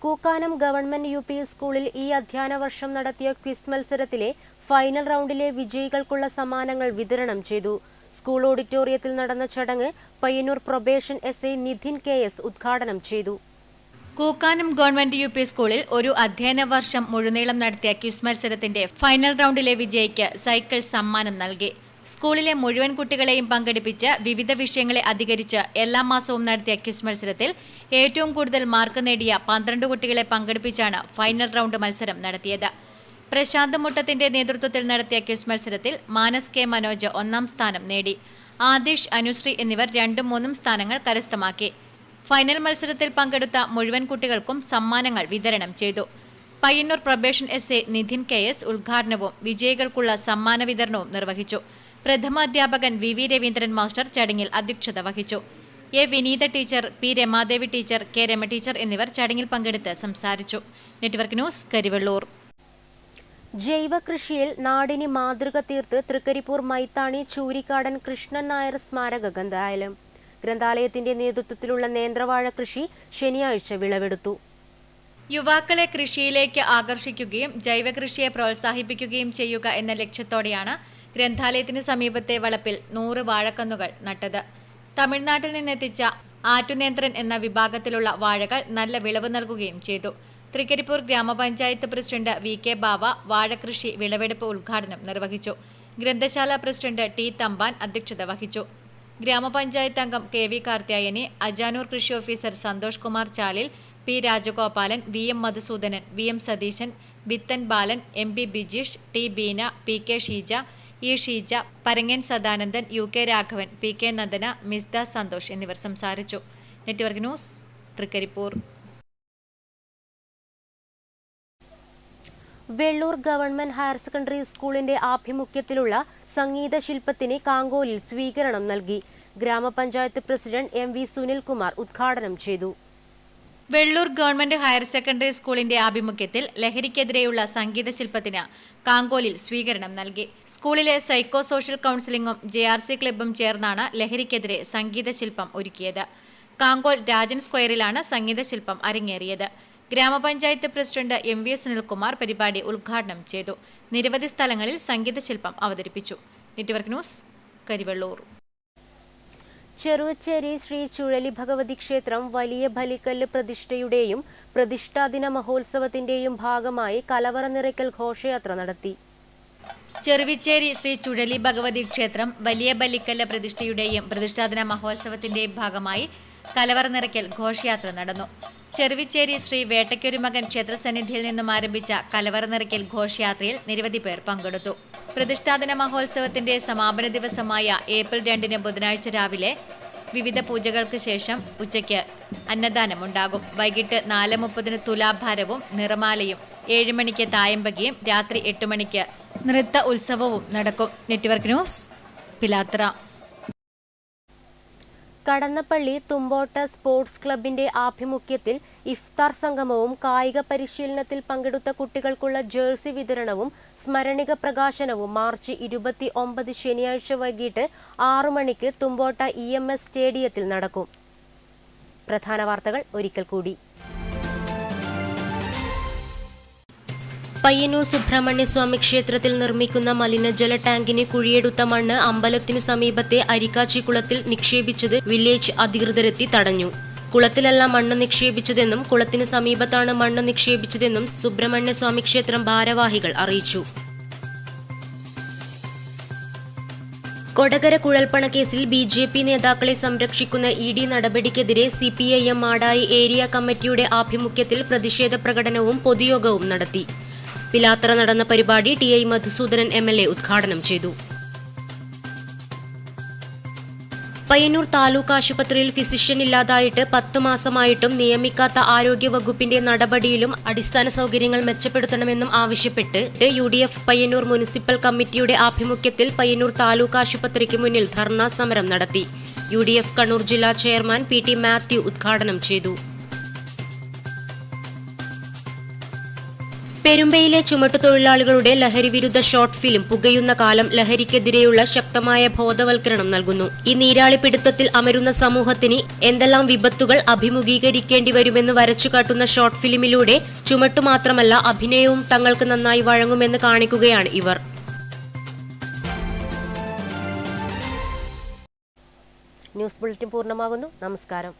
Kookkanam government UP സ്കൂളിൽ ഈ അധ്യയന വർഷം നടത്തിയ ക്വിസ് മത്സരത്തിലെ ഫൈനൽ റൗണ്ടിലെ വിജയികൾക്കുള്ള സമ്മാനങ്ങൾ വിതരണം ചെയ്തു. സ്കൂൾ ഓഡിറ്റോറിയത്തിൽ നടന്ന ചടങ്ങ് Payyanur probation SI Nidhin KS ഉദ്ഘാടനം ചെയ്തു. കൂക്കാനം ഗവൺമെന്റ് UP സ്കൂളിൽ ഒരു അധ്യയന വർഷം മുഴുനീളം നടത്തിയ ക്വിസ് മത്സരത്തിന്റെ ഫൈനൽ റൗണ്ടിലെ വിജയിക്ക് സൈക്കിൾ സമ്മാനം നൽകി. സ്കൂളിലെ മുഴുവൻ കുട്ടികളെയും പങ്കെടുപ്പിച്ച് വിവിധ വിഷയങ്ങളെ അധികരിച്ച് എല്ലാ മാസവും നടത്തിയ ക്വിസ് മത്സരത്തിൽ ഏറ്റവും കൂടുതൽ മാർക്ക് നേടിയ 12 കുട്ടികളെ പങ്കെടുപ്പിച്ചാണ് ഫൈനൽ റൗണ്ട് മത്സരം നടത്തിയത്. പ്രശാന്ത് മുട്ടത്തിന്റെ നേതൃത്വത്തിൽ നടത്തിയ ക്വിസ് മത്സരത്തിൽ മാനസ് K മനോജ് 1ാം സ്ഥാനം നേടി. ആദിഷ്, അനുശ്രീ എന്നിവർ 2ഉം 3ഉം സ്ഥാനങ്ങൾ കരസ്ഥമാക്കി. ഫൈനൽ മത്സരത്തിൽ പങ്കെടുത്ത മുഴുവൻ കുട്ടികൾക്കും സമ്മാനങ്ങൾ വിതരണം ചെയ്തു. Payyanur probation SI Nidhin KS ഉദ്ഘാടനവും വിജയികൾക്കുള്ള സമ്മാന വിതരണവും നിർവഹിച്ചു. പ്രഥമാധ്യാപകൻ VV രവീന്ദ്രൻ മാസ്റ്റർ ചടങ്ങിൽ അധ്യക്ഷത വഹിച്ചു. A Vineetha teacher, P Ramadevi teacher, K Rama teacher എന്നിവർ ചടങ്ങിൽ പങ്കെടുത്ത് സംസാരിച്ചു. Network news, Karivellur. ജൈവ കൃഷിയിൽ നാടിന് മാതൃക തീർത്ത് തൃക്കരിപ്പൂർ മൈത്താണി ചൂരിക്കാടൻ കൃഷ്ണൻ നായർ സ്മാരക ഗ്രന്ഥാലയം. ഗ്രന്ഥാലയത്തിന്റെ നേതൃത്വത്തിലുള്ള നേന്ത്രവാഴ കൃഷി ശനിയാഴ്ച വിളവെടുത്തു. യുവാക്കളെ കൃഷിയിലേക്ക് ആകർഷിക്കുകയും ജൈവ കൃഷിയെ പ്രോത്സാഹിപ്പിക്കുകയും ചെയ്യുക എന്ന ലക്ഷ്യത്തോടെയാണ് ഗ്രന്ഥാലയത്തിന് സമീപത്തെ വളപ്പിൽ 100 വാഴക്കന്നുകൾ നട്ടത്. തമിഴ്നാട്ടിൽ നിന്നെത്തിച്ച ആറ്റുനേന്ത്രൻ എന്ന വിഭാഗത്തിലുള്ള വാഴകൾ നല്ല വിളവ് നൽകുകയും ചെയ്തു. തൃക്കരിപ്പൂർ ഗ്രാമപഞ്ചായത്ത് പ്രസിഡന്റ് VK ബാവ വാഴകൃഷി വിളവെടുപ്പ് ഉദ്ഘാടനം നിർവഹിച്ചു. ഗ്രന്ഥശാല പ്രസിഡന്റ് T തമ്പാൻ അധ്യക്ഷത വഹിച്ചു. ഗ്രാമപഞ്ചായത്ത് അംഗം KV കാർത്യായനി, അജാനൂർ കൃഷി officer Santhosh Kumar Chalil, P Rajagopalan, VM Madhusudanan, VM Satheesan, Vithan Balan, MP Bijeesh, T Beena, PK Sheeja, E Sheeja, Parangan Sadanandan, UK Raghavan, PK Nandana, Misda Santhosh എന്നിവർ സംസാരിച്ചു. Network news, Thrikaripur. Vellur government higher secondary സ്കൂളിന്റെ ആഭിമുഖ്യത്തിലുള്ള സംഗീത ശില്പത്തിന് കാങ്കോലിൽ സ്വീകരണം നൽകി. ഗ്രാമപഞ്ചായത്ത് പ്രസിഡന്റ് MV സുനിൽകുമാർ ഉദ്ഘാടനം ചെയ്തു. വെള്ളൂർ ഗവൺമെന്റ് ഹയർ സെക്കൻഡറി സ്കൂളിന്റെ ആഭിമുഖ്യത്തിൽ ലഹരിക്കെതിരെയുള്ള സംഗീത ശില്പത്തിന് കാങ്കോലിൽ സ്വീകരണം നൽകി. സ്കൂളിലെ സൈക്കോ സോഷ്യൽ കൗൺസിലിംഗും JRC ക്ലബ്ബും ചേർന്നാണ് ലഹരിക്കെതിരെ സംഗീത ശില്പം ഒരുക്കിയത്. കാങ്കോൽ രാജൻ സ്ക്വയറിലാണ് സംഗീത ശില്പം അരങ്ങേറിയത്. ഗ്രാമപഞ്ചായത്ത് പ്രസിഡന്റ് MV സുനിൽകുമാർ പരിപാടി ഉദ്ഘാടനം ചെയ്തു. നിരവധി സ്ഥലങ്ങളിൽ സംഗീത ശില്പം അവതരിപ്പിച്ചു. Network news, Karivellur. ചെറുവച്ചേരി ശ്രീ ചുഴലി ഭഗവതി ക്ഷേത്രം വലിയ ബലിക്കല്ല് പ്രതിഷ്ഠയുടെയും പ്രതിഷ്ഠാദിന മഹോത്സവത്തിന്റെയും ഭാഗമായി കലവറ നിറയ്ക്കൽ ഘോഷയാത്ര നടത്തി. ചെറുവിച്ചേരി ശ്രീ ചുഴലി ഭഗവതി ക്ഷേത്രം വലിയ ബലിക്കല്ല് പ്രതിഷ്ഠയുടെയും പ്രതിഷ്ഠാദിന മഹോത്സവത്തിന്റെയും ഭാഗമായി കലവറ നിറയ്ക്കൽ ഘോഷയാത്ര നടന്നു. ചെറുവിച്ചേരി ശ്രീ വേട്ടയ്ക്കൊരുമകൻ ക്ഷേത്രസന്നിധിയിൽ നിന്നും ആരംഭിച്ച കലവറ നിറയ്ക്കൽ ഘോഷയാത്രയിൽ നിരവധി പേർ പങ്കെടുത്തു. പ്രതിഷ്ഠാദിന മഹോത്സവത്തിന്റെ സമാപന ദിവസമായ ഏപ്രിൽ 2 ബുധനാഴ്ച രാവിലെ വിവിധ പൂജകൾക്ക് ശേഷം ഉച്ചയ്ക്ക് അന്നദാനമുണ്ടാകും. വൈകിട്ട് 4:30 തുലാഭാരവും നിറമാലയും, 7 മണിക്ക് തായമ്പകിയും രാത്രി 8 മണിക്ക് നൃത്ത ഉത്സവവും നടക്കും. Network news, Pilathara. Kadannappally Thumbotta sports ക്ലബിന്റെ ആഭിമുഖ്യത്തിൽ ഇഫ്താർ സംഗമവും കായിക പരിശീലനത്തിൽ പങ്കെടുത്ത കുട്ടികൾക്കുള്ള ജേഴ്സി വിതരണവും സ്മരണിക പ്രകാശനവും മാർച്ച് 29 ശനിയാഴ്ച വൈകിട്ട് 6 മണിക്ക് തുമ്പോട്ട EMS സ്റ്റേഡിയത്തിൽ നടക്കും. പ്രധാന വാർത്തകൾ ഒരിക്കൽ കൂടി. പയ്യന്നൂർ സുബ്രഹ്മണ്യസ്വാമി ക്ഷേത്രത്തിൽ നിർമ്മിക്കുന്ന മലിനജല ടാങ്കിന് കുഴിയെടുത്ത മണ്ണ് അമ്പലത്തിനു സമീപത്തെ അരിക്കാച്ചിക്കുളത്തിൽ നിക്ഷേപിച്ചത് വില്ലേജ് അധികൃതരെത്തി തടഞ്ഞു. കുളത്തിലല്ല മണ്ണ് നിക്ഷേപിച്ചതെന്നും കുളത്തിന് സമീപത്താണ് മണ്ണ് നിക്ഷേപിച്ചതെന്നും സുബ്രഹ്മണ്യസ്വാമി ക്ഷേത്രം ഭാരവാഹികൾ അറിയിച്ചു. കൊടകര കുഴൽപ്പണ കേസിൽ BJP നേതാക്കളെ സംരക്ഷിക്കുന്ന ED നടപടിക്കെതിരെ CPIM മാടായി ഏരിയ കമ്മിറ്റിയുടെ ആഭിമുഖ്യത്തിൽ പ്രതിഷേധ പ്രകടനവും പൊതുയോഗവും നടത്തി. പിലാത്തറ നടന്ന പരിപാടി TI മധുസൂദനൻ MLA ഉദ്ഘാടനം ചെയ്തു. പയ്യന്നൂർ താലൂക്ക് ആശുപത്രിയിൽ ഫിസിഷ്യൻ ഇല്ലാതായിട്ട് 10 മാസമായിട്ടും നിയമിക്കാത്ത ആരോഗ്യവകുപ്പിന്റെ നടപടിയിലും അടിസ്ഥാന സൗകര്യങ്ങൾ മെച്ചപ്പെടുത്തണമെന്നും ആവശ്യപ്പെട്ട് UDF പയ്യന്നൂർ മുനിസിപ്പൽ കമ്മിറ്റിയുടെ ആഭിമുഖ്യത്തിൽ പയ്യന്നൂർ താലൂക്ക് ആശുപത്രിക്ക് മുന്നിൽ ധർണാ സമരം നടത്തി. UDF കണ്ണൂർ ജില്ലാ ചെയർമാൻ PT മാത്യു ഉദ്ഘാടനം ചെയ്തു. പെരുമ്പയിലെ ചുമട്ടുതൊഴിലാളികളുടെ ലഹരിവിരുദ്ധ ഷോർട്ട് ഫിലിം പുകയുന്ന കാലം ലഹരിക്കെതിരെയുള്ള ശക്തമായ ബോധവൽക്കരണം നൽകുന്നു. ഈ നീരാളിപ്പിടുത്തത്തിൽ അമരുന്ന സമൂഹത്തിന് എന്തെല്ലാം വിപത്തുകൾ അഭിമുഖീകരിക്കേണ്ടി വരുമെന്ന് വരച്ചുകാട്ടുന്ന ഷോർട്ട് ഫിലിമിലൂടെ ചുമട്ടു മാത്രമല്ല അഭിനയവും തങ്ങൾക്ക് നന്നായി വഴങ്ങുമെന്ന് കാണിക്കുകയാണ് ഇവർ. ന്യൂസ് ബുള്ളറ്റിൻ പൂർണ്ണമാകുന്നു. നമസ്കാരം.